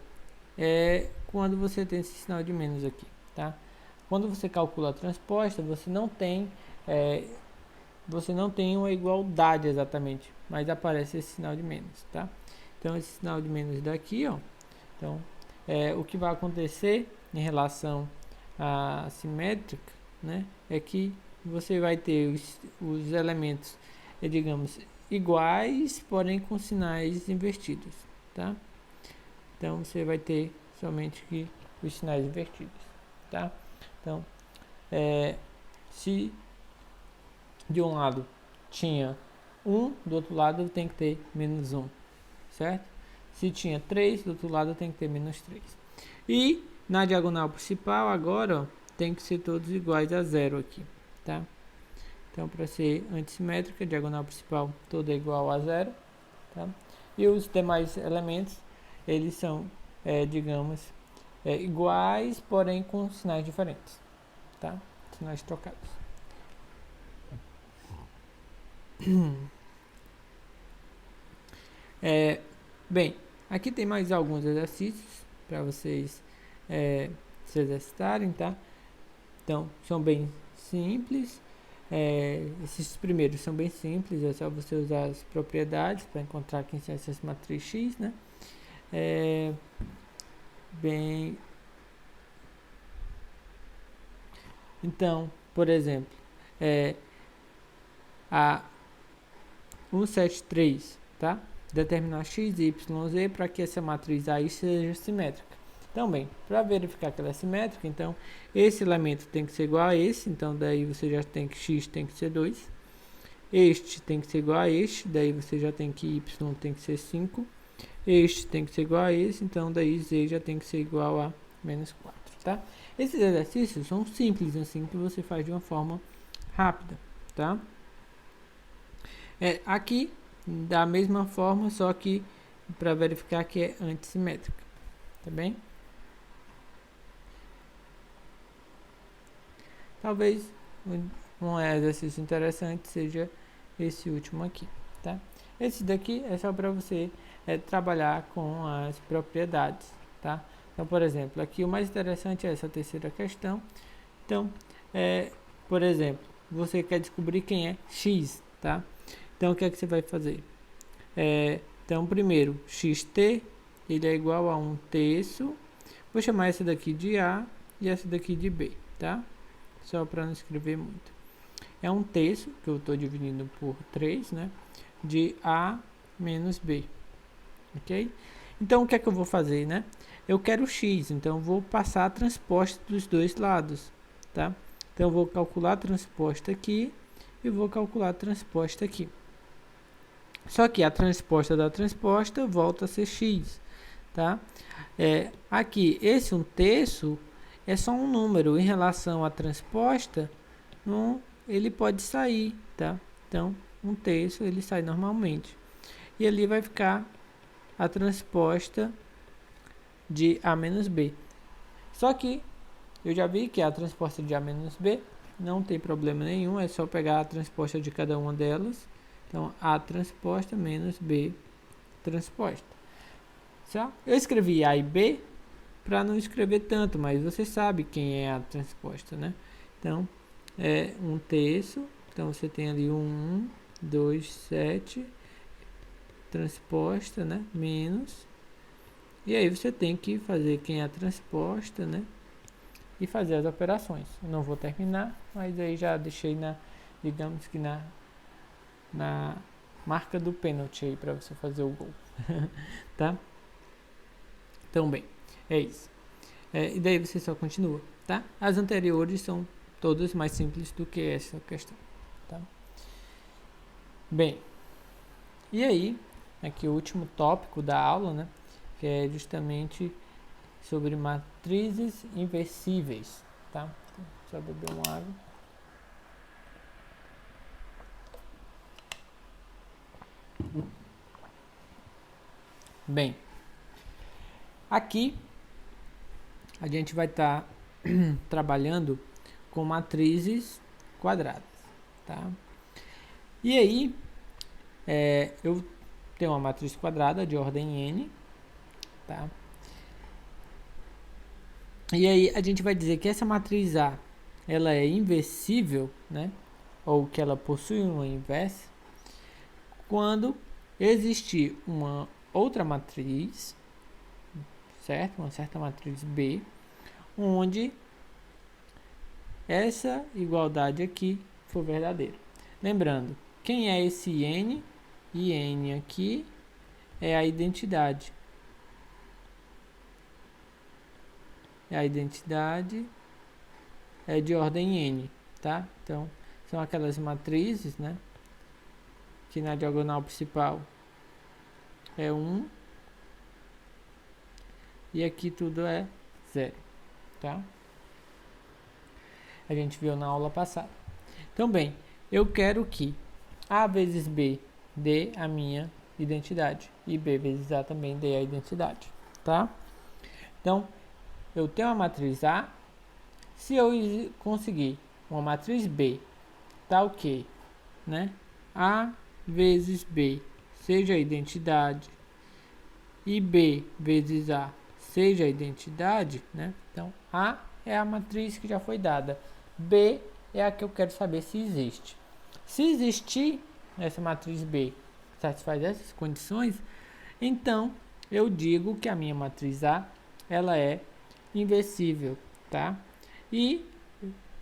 é quando você tem esse sinal de menos aqui, tá? Quando você calcula a transposta, você não tem uma igualdade exatamente, mas aparece esse sinal de menos, tá? Então esse sinal de menos daqui, ó. Então, o que vai acontecer em relação à simétrica, né, é que você vai ter os elementos, digamos, iguais, porém com sinais invertidos, tá? Então você vai ter somente que os sinais invertidos, tá? Então, se de um lado tinha 1, do outro lado tem que ter menos 1, certo? Se tinha 3, do outro lado tem que ter menos 3. E na diagonal principal agora, ó, tem que ser todos iguais a 0 aqui, tá? Então, para ser antissimétrica, a diagonal principal toda é igual a 0, tá? E os demais elementos, eles são, digamos, iguais, porém com sinais diferentes, tá? Sinais trocados. Bem, aqui tem mais alguns exercícios para vocês se exercitarem, tá? Então, são bem simples. Esses primeiros são bem simples, é só você usar as propriedades para encontrar quem são essas matrizes X, né? Então, por exemplo, a 173, tá? Determinar x, y, z para que essa matriz AI seja simétrica. Então, bem, para verificar que ela é simétrica, então, esse elemento tem que ser igual a esse, então daí você já tem que x tem que ser 2. Este tem que ser igual a este, daí você já tem que y tem que ser 5. Este tem que ser igual a esse, então daí z já tem que ser igual a menos 4, tá? Esses exercícios são simples, assim, que você faz de uma forma rápida, tá? Aqui, da mesma forma, só que para verificar que é antissimétrica, tá bem? Talvez um exercício interessante seja esse último aqui, tá? Esse daqui é só para você trabalhar com as propriedades, tá? Então, por exemplo, aqui o mais interessante é essa terceira questão. Então, por exemplo, você quer descobrir quem é x, tá? Então, o que é que você vai fazer? Então, primeiro, xt, ele é igual a 1/3. Vou chamar essa daqui de A e essa daqui de B, tá? Só para não escrever muito. É 1/3, que eu estou dividindo por 3, né? De A menos B, ok? Então, o que é que eu vou fazer, né? Eu quero x, então eu vou passar a transposta dos dois lados, tá? Então, eu vou calcular a transposta aqui e vou calcular a transposta aqui. Só que a transposta da transposta volta a ser x, tá? Aqui, esse 1/3 é só um número. Em relação à transposta, ele pode sair, tá? Então, 1/3 ele sai normalmente. E ali vai ficar a transposta de A menos B. Só que eu já vi que a transposta de A menos B não tem problema nenhum, é só pegar a transposta de cada uma delas. Então, A transposta menos B transposta. Certo? Eu escrevi A e B para não escrever tanto, mas você sabe quem é a transposta, né? Então, 1/3. Então, você tem ali 1, 2, 7. Transposta, né? Menos. E aí você tem que fazer quem é a transposta, né? E fazer as operações. Eu não vou terminar, mas aí já deixei digamos que na marca do pênalti aí para você fazer o gol, tá? Então, bem, é isso. E daí você só continua, tá? As anteriores são todas mais simples do que essa questão, tá? Bem, e aí, aqui o último tópico da aula, né? Que é justamente sobre matrizes inversíveis, tá? Só beber uma água. Bem, aqui a gente vai estar trabalhando com matrizes quadradas, tá? E aí, eu tenho uma matriz quadrada de ordem n, tá? E aí a gente vai dizer que essa matriz A, ela é inversível, né? Ou que ela possui uma inversa, quando existir uma outra matriz, certo? Uma certa matriz B, onde essa igualdade aqui for verdadeira. Lembrando, quem é esse n? E n aqui é a identidade. A identidade é de ordem n, tá? Então, são aquelas matrizes, né? Que na diagonal principal é 1 e aqui tudo é 0, tá? A gente viu na aula passada. Então, bem, eu quero que A vezes B dê a minha identidade e B vezes A também dê a identidade, tá? Então, eu tenho a matriz A. Se eu conseguir uma matriz B, tá ok, né? A vezes B seja a identidade e B vezes A seja a identidade, né? Então, A é a matriz que já foi dada. B é a que eu quero saber se existe. Se existir essa matriz B satisfaz essas condições, então eu digo que a minha matriz A ela é inversível, tá? E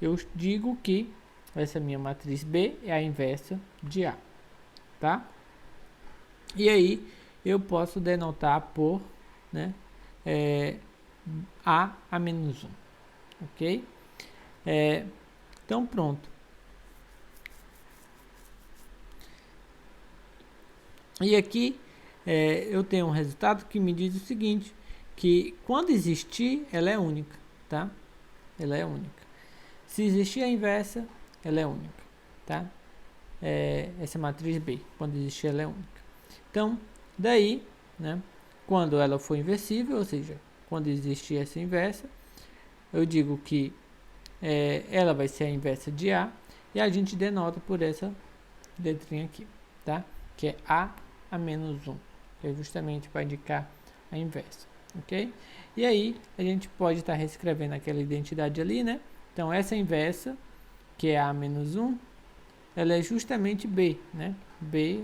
eu digo que essa minha matriz B é a inversa de A, tá? E aí eu posso denotar por, né, A menos 1, ok? Então pronto. E aqui eu tenho um resultado que me diz o seguinte, que quando existir, ela é única, tá? Ela é única. Se existir a inversa, ela é única, tá? Essa matriz B, quando existir, ela é única. Então, daí, né, quando ela for inversível, ou seja, quando existir essa inversa, eu digo que ela vai ser a inversa de A, e a gente denota por essa letrinha aqui, tá? Que é A menos 1, que é justamente para indicar a inversa, ok? E aí, a gente pode estar reescrevendo aquela identidade ali, né? Então, essa inversa, que é A menos 1, ela é justamente B, né? B,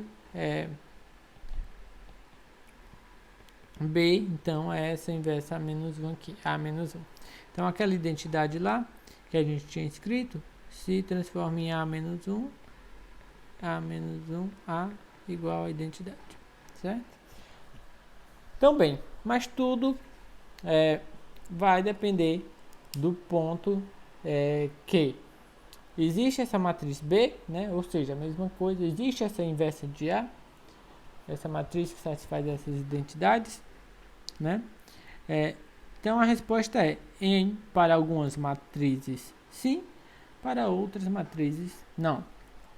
então, é essa inversa A menos 1 aqui, A menos 1. Então, aquela identidade lá, que a gente tinha escrito, se transforma em A menos 1, A igual a identidade, certo? Então, bem, mas tudo vai depender do ponto que existe essa matriz B, né? Ou seja, a mesma coisa, existe essa inversa de A, essa matriz que satisfaz essas identidades, né? Então a resposta é em para algumas matrizes sim, para outras matrizes não.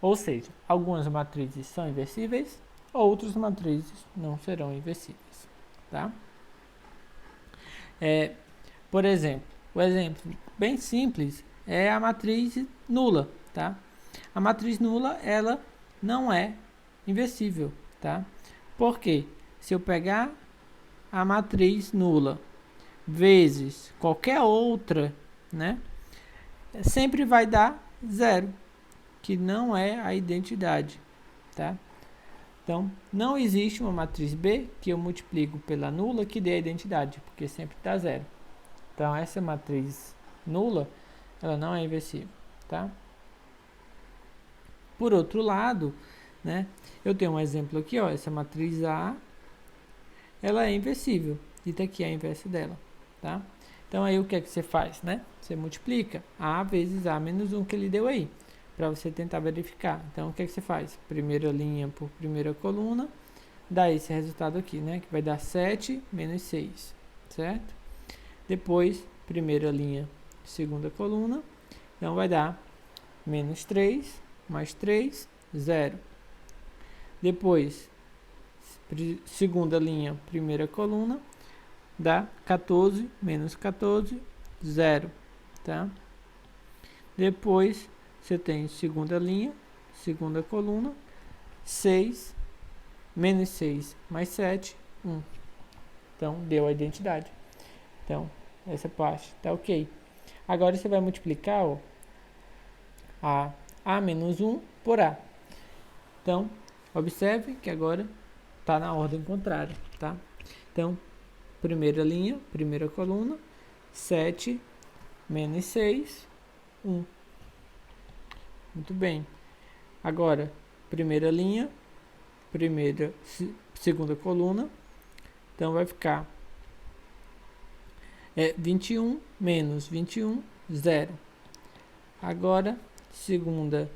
Ou seja, algumas matrizes são inversíveis, outras matrizes não serão inversíveis, tá? Por exemplo, o exemplo bem simples é a matriz nula, tá? A matriz nula, ela não é inversível, tá? Porque se eu pegar a matriz nula vezes qualquer outra, né, sempre vai dar 0, que não é a identidade, tá? Então, não existe uma matriz B que eu multiplico pela nula que dê a identidade, porque sempre dá 0. Então, essa matriz nula, ela não é inversível, tá? Por outro lado, né, eu tenho um exemplo aqui, ó, essa matriz A, ela é inversível, e tá aqui a inversa dela, tá? Então, aí o que é que você faz, né? Você multiplica A vezes A menos 1 que ele deu aí, para você tentar verificar. Então, o que é que você faz? Primeira linha por primeira coluna, dá esse resultado aqui, né? Que vai dar 7 menos 6, certo? Depois, primeira linha, segunda coluna, então vai dar menos 3, mais 3, 0. Depois, segunda linha, primeira coluna, dá 14 menos 14, 0, tá? Depois você tem segunda linha, segunda coluna, 6 menos 6 mais 7, 1. Então, deu a identidade. Então, essa parte tá ok. Agora você vai multiplicar, ó, a menos 1 por A. Então, observe que agora está na ordem contrária, tá? Então, primeira linha, primeira coluna, 7 menos 6, 1. Muito bem. Agora, primeira linha, segunda coluna, então vai ficar 21 menos 21, 0. Agora, segunda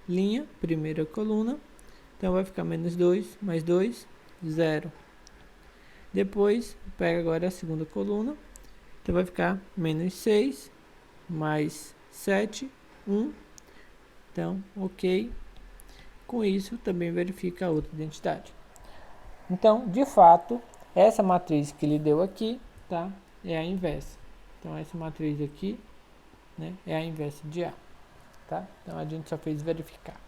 linha, primeira coluna, então vai ficar menos 2 mais 2, 0. Depois, pega agora a segunda coluna, então vai ficar menos 6 mais 7, 1. Então, ok. Com isso, também verifica a outra identidade. Então, de fato, essa matriz que ele deu aqui, tá, é a inversa. Então, essa matriz aqui, né, é a inversa de A. Tá? Então, a gente só fez verificar.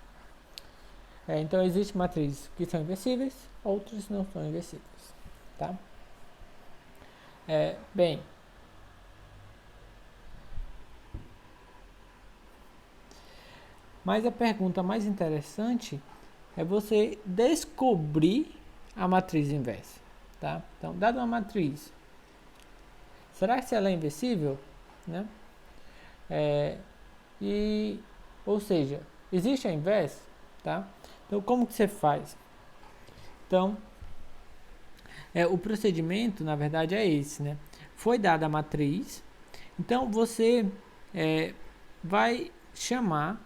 Então, existem matrizes que são inversíveis, outras não são inversíveis. Tá? Bem, mas a pergunta mais interessante é você descobrir a matriz inversa. Tá? Então, dada uma matriz, será que ela é inversível? Né? Ou seja, existe a inversa? Tá? Então, como que você faz? Então, o procedimento, na verdade, é esse. Né? Foi dada a matriz, então você vai chamar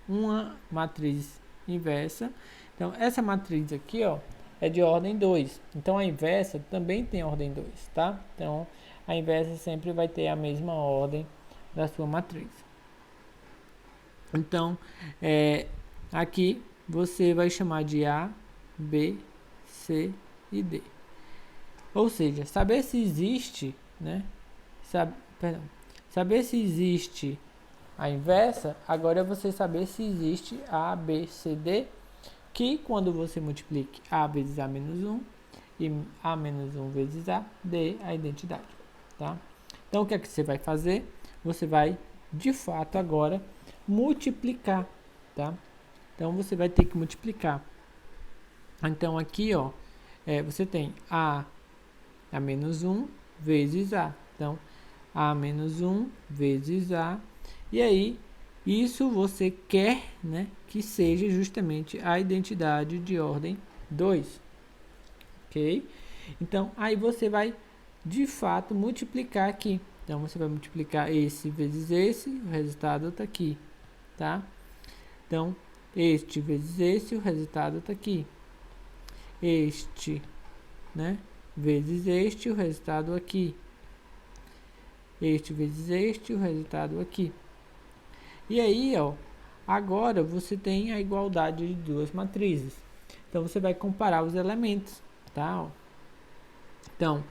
uma matriz inversa. Então, essa matriz aqui, ó, é de ordem 2. Então, a inversa também tem ordem 2, tá? Então, a inversa sempre vai ter a mesma ordem da sua matriz. Então, aqui você vai chamar de A, B, C e D. Ou seja, saber se existe, né? Saber se existe a inversa, agora é você saber se existe A, B, C, D, que quando você multiplique A vezes A menos 1 e A menos 1 vezes A, dê a identidade, tá? Então, o que é que você vai fazer? Você vai, de fato, agora multiplicar, tá? Então, você vai ter que multiplicar. Então, aqui, ó, você tem A menos 1 vezes A. Então, A menos 1 vezes A. E aí, isso você quer, né, que seja justamente a identidade de ordem 2. Ok? Então, aí você vai, de fato, multiplicar aqui. Então, você vai multiplicar esse vezes esse, o resultado está aqui, tá? Então, este vezes esse, o resultado está aqui. Este, né, vezes este, o resultado aqui. Este vezes este, o resultado aqui. E aí, ó, agora você tem a igualdade de duas matrizes. Então, você vai comparar os elementos, tá? Ó. Então,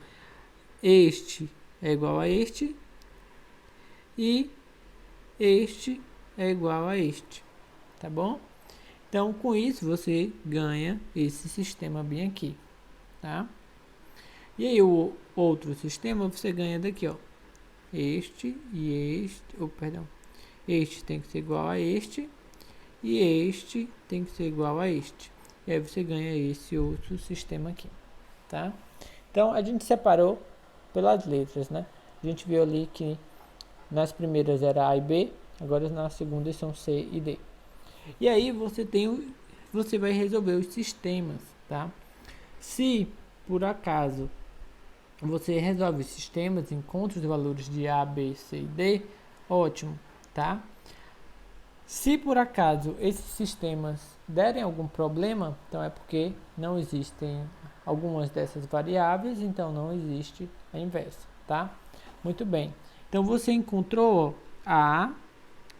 este é igual a este e este é igual a este, tá bom? Então, com isso, você ganha esse sistema bem aqui, tá? E aí, o outro sistema, você ganha daqui, ó. Este e este, perdão. Este tem que ser igual a este e este tem que ser igual a este. E aí você ganha esse outro sistema aqui, tá? Então, a gente separou pelas letras, né? A gente viu ali que nas primeiras era A e B, agora nas segundas são C e D. E aí você vai resolver os sistemas, tá? Se por acaso você resolve os sistemas, encontra os valores de A, B, C e D, ótimo, tá? Se por acaso esses sistemas derem algum problema, então é porque não existem algumas dessas variáveis, então não existe a inversa, tá? Muito bem. Então você encontrou A,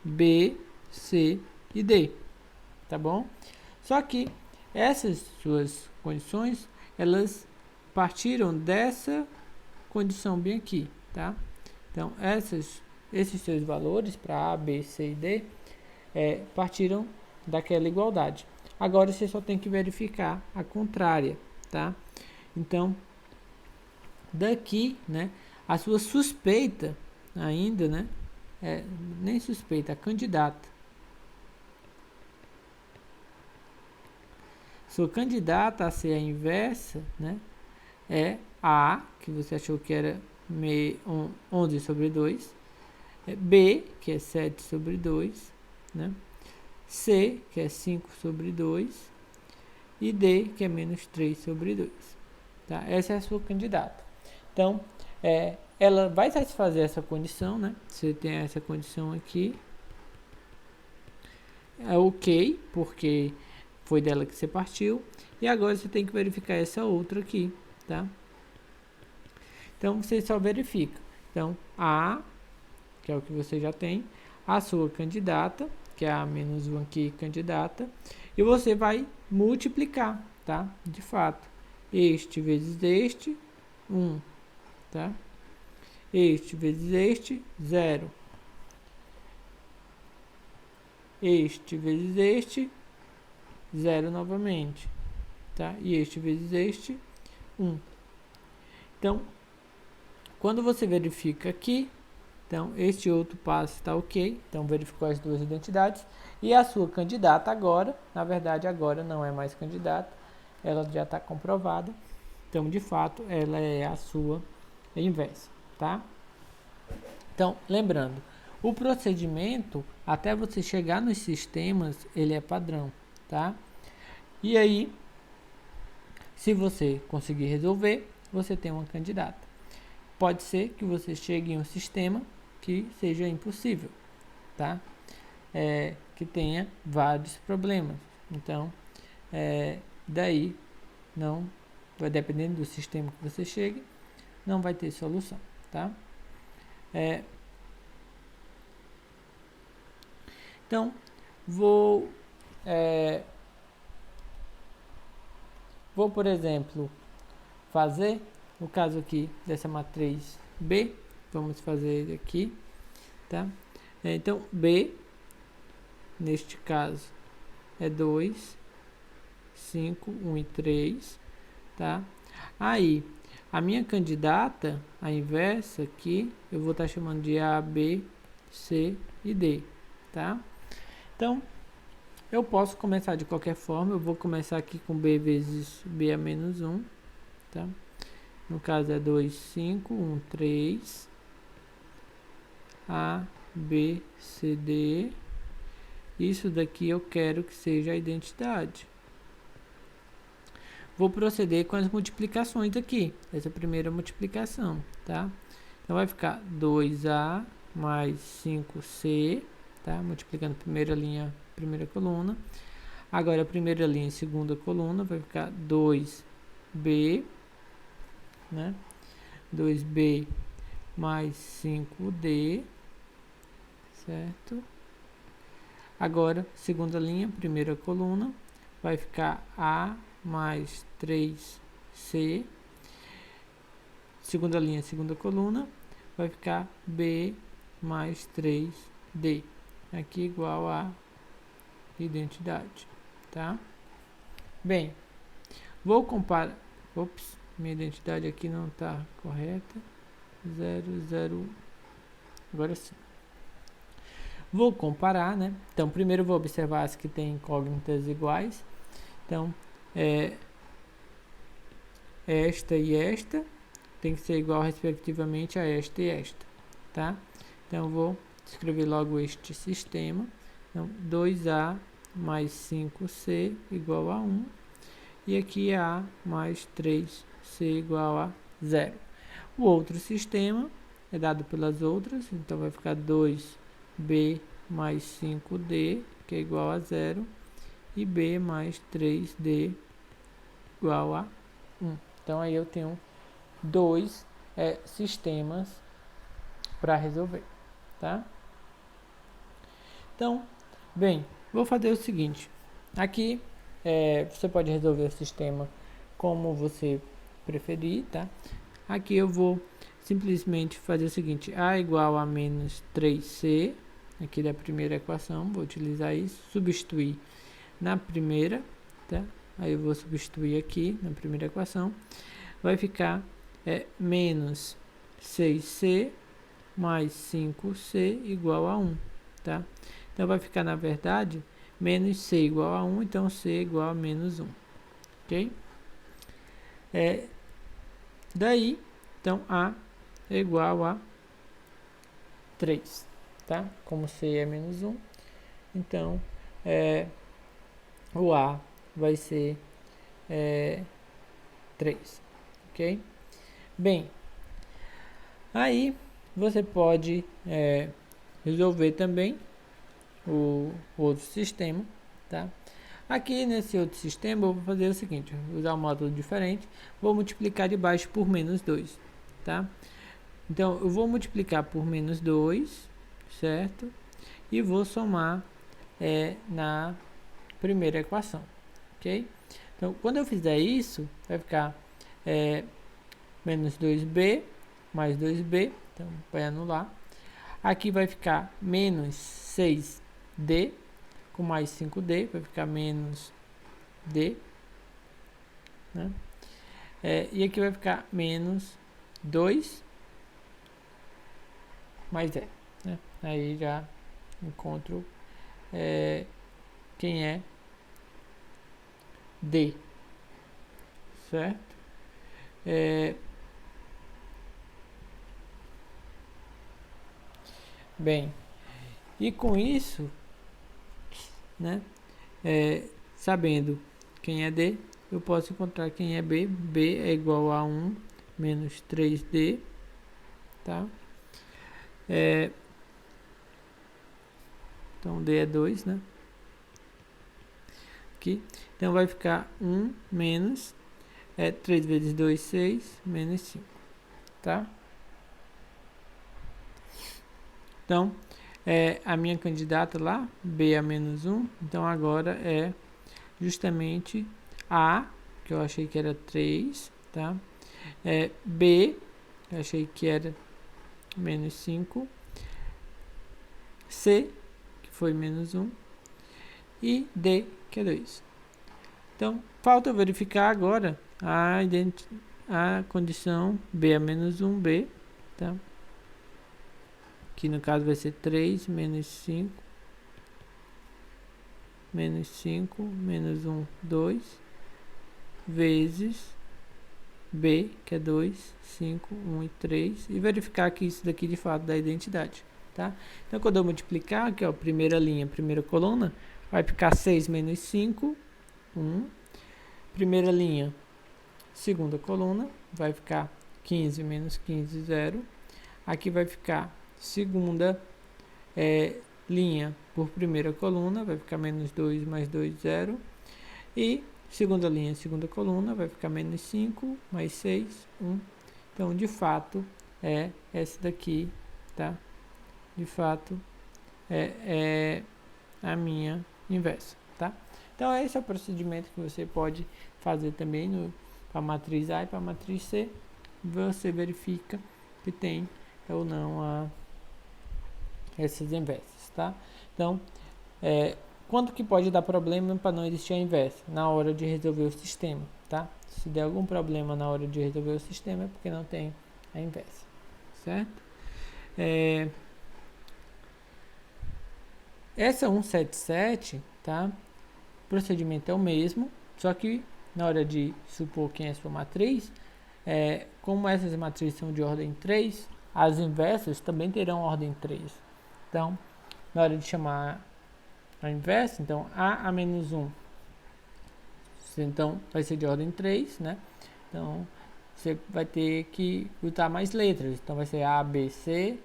B, C e D, tá bom? Só que Essas suas condições, elas partiram dessa condição bem aqui, tá? Então, esses seus valores para A, B, C e D partiram daquela igualdade. Agora você só tem que verificar a contrária, tá? Então, daqui, né, a sua suspeita ainda, né, nem suspeita, a candidata. Sua candidata a ser a inversa, né, é A, que você achou que era 11 sobre 2, B, que é 7 sobre 2, né, C, que é 5 sobre 2, e D, que é menos 3 sobre 2. Tá? Essa é a sua candidata. Então, ela vai satisfazer essa condição, né? Você tem essa condição aqui. É ok, porque foi dela que você partiu. E agora você tem que verificar essa outra aqui, tá? Então, você só verifica. Então, A, que é o que você já tem, a sua candidata, que é a menos 1 aqui, candidata, e você vai multiplicar, tá? De fato, este vezes este, 1, tá? Este vezes este, 0. Este vezes este, 0 novamente, tá? E este vezes este, 1. Então, quando você verifica aqui, então este outro passo está ok, então verificou as duas identidades, e a sua candidata agora, na verdade agora não é mais candidata, ela já está comprovada, então de fato ela é a sua inversa, tá? Então, lembrando, o procedimento, até você chegar nos sistemas, ele é padrão, tá? E aí, se você conseguir resolver, você tem uma candidata. Pode ser que você chegue em um sistema que seja impossível, tá? Que tenha vários problemas. Então, daí, não vai dependendo do sistema que você chegue, não vai ter solução, tá? Então, vou, por exemplo, fazer o caso aqui dessa matriz B, vamos fazer aqui, tá? Então, B, neste caso, é 2, 5, 1 e 3, tá? Aí, a minha candidata, a inversa aqui, eu vou estar chamando de A, B, C e D, tá? Então, eu posso começar de qualquer forma, eu vou começar aqui com B vezes B a menos 1, tá? No caso é 2, 5, 1, 3, A, B, C, D. Isso daqui eu quero que seja a identidade. Vou proceder com as multiplicações aqui, essa primeira multiplicação, tá? Então vai ficar 2A mais 5C, tá? Multiplicando primeira linha, primeira coluna. Agora a primeira linha, segunda coluna, vai ficar 2B, né? 2B mais 5D, certo? Agora, segunda linha, primeira coluna, vai ficar A mais 3C. Segunda linha, segunda coluna, vai ficar B mais 3D. Aqui igual a identidade, tá? Bem, vou comparar... Ops, minha identidade aqui não está correta. 001. Agora sim. Vou comparar, né? Então, primeiro eu vou observar as que têm incógnitas iguais. Então, esta e esta tem que ser igual respectivamente a esta e esta, tá? Então, eu vou escrever logo este sistema. Então, 2A mais 5C igual a 1. E aqui A mais 3C igual a 0. O outro sistema é dado pelas outras, então vai ficar 2B mais 5D, que é igual a 0, e B mais 3D igual a 1. Então, aí eu tenho dois sistemas para resolver, tá? Então, bem, vou fazer o seguinte. Aqui você pode resolver o sistema como você preferir, tá? Aqui eu vou simplesmente fazer o seguinte: A igual a menos 3C, aqui da primeira equação, vou utilizar isso, substituir na primeira, tá? Aí eu vou substituir aqui na primeira equação, vai ficar menos 6C mais 5C igual a 1, tá? Então vai ficar, na verdade, menos C igual a 1, então C igual a menos 1, ok? Daí, então, A é igual a 3, tá? Como C é menos 1, então, o A vai ser 3, ok? Bem, aí você pode resolver também o outro sistema, tá? Aqui nesse outro sistema eu vou fazer o seguinte: vou usar um módulo diferente, vou multiplicar de baixo por menos 2, tá? Então eu vou multiplicar por menos 2, certo? E vou somar na primeira equação, ok? Então quando eu fizer isso, vai ficar menos 2b mais 2b, então vai anular. Aqui vai ficar menos 6d com mais 5d, vai ficar menos d, né? E aqui vai ficar menos 2 mais e, né? Aí já encontro quem é d, certo? Bem, e com isso, né, sabendo quem é D, eu posso encontrar quem é B. B é igual a 1 menos 3D, tá? Então D é 2, né? Aqui. Então vai ficar 1 menos 3 vezes 2, 6, menos 5, tá? Então, a minha candidata lá, B a menos 1, então agora é justamente A, que eu achei que era 3, tá? B, eu achei que era menos 5, C, que foi menos 1, e D, que é 2. Então, falta verificar agora a condição B a menos 1B, tá? Que no caso vai ser 3 menos 5, menos 5, menos 1, 2, vezes B, que é 2, 5, 1 e 3, e verificar que isso daqui de fato dá identidade, tá? Então, quando eu multiplicar, aqui ó, primeira linha, primeira coluna, vai ficar 6 menos 5, 1. Primeira linha, segunda coluna, vai ficar 15 menos 15, 0. Aqui vai ficar segunda linha por primeira coluna, vai ficar menos 2 mais 2, 0. E segunda linha, segunda coluna, vai ficar menos 5 mais 6, 1. Então, de fato, é essa daqui, tá? De fato, é a minha inversa, tá? Então, esse é o procedimento que você pode fazer também para a matriz A e para a matriz C. Você verifica que tem ou não essas inversas, tá? Então, quanto que pode dar problema para não existir a inversa? Na hora de resolver o sistema, tá? Se der algum problema na hora de resolver o sistema é porque não tem a inversa, certo? Essa 177, tá? O procedimento é o mesmo, só que na hora de supor quem é a sua matriz, como essas matrizes são de ordem 3, as inversas também terão ordem 3. Então, na hora de chamar a inversa, então A menos 1, então vai ser de ordem 3, né? Então, você vai ter que botar mais letras, então vai ser A, B, C,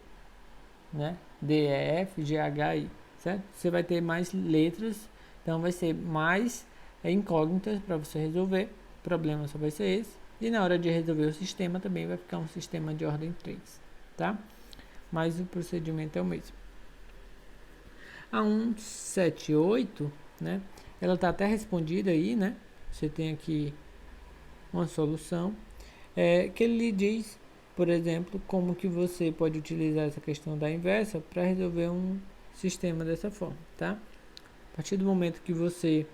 né? D, E, F, G, H, I, certo? Você vai ter mais letras, então vai ser mais incógnitas para você resolver, o problema só vai ser esse, e na hora de resolver o sistema também vai ficar um sistema de ordem 3, tá? Mas o procedimento é o mesmo. A 178, né, ela está até respondida aí, né? Você tem aqui uma solução que ele lhe diz, por exemplo, como que você pode utilizar essa questão da inversa para resolver um sistema dessa forma, tá? A partir do momento que você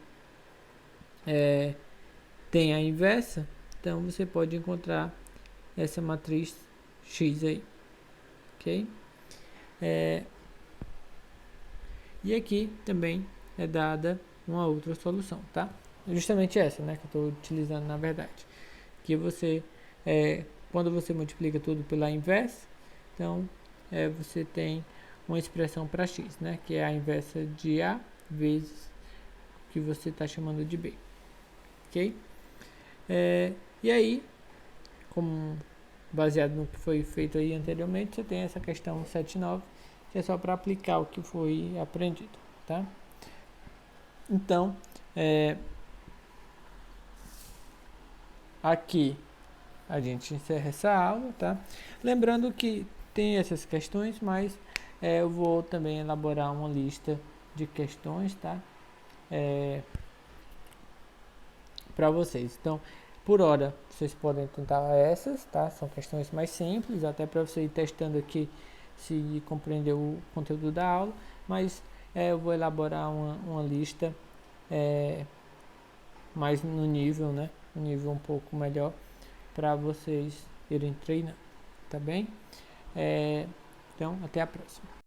tem a inversa, então você pode encontrar essa matriz X aí, ok? E aqui também é dada uma outra solução, tá? Justamente essa, né, que eu estou utilizando na verdade. Que você, quando você multiplica tudo pela inversa, então você tem uma expressão para x, né, que é a inversa de A vezes o que você está chamando de B, ok? E aí, como baseado no que foi feito aí anteriormente, você tem essa questão 7,9, que é só para aplicar o que foi aprendido, tá? Então, aqui a gente encerra essa aula, tá? Lembrando que tem essas questões, mas eu vou também elaborar uma lista de questões, tá? Para vocês. Então, por hora, vocês podem tentar essas, tá? São questões mais simples, até para você ir testando aqui se compreendeu o conteúdo da aula, mas eu vou elaborar uma lista mais no nível, né? Um nível um pouco melhor para vocês irem treinando, tá bem? Então, até a próxima.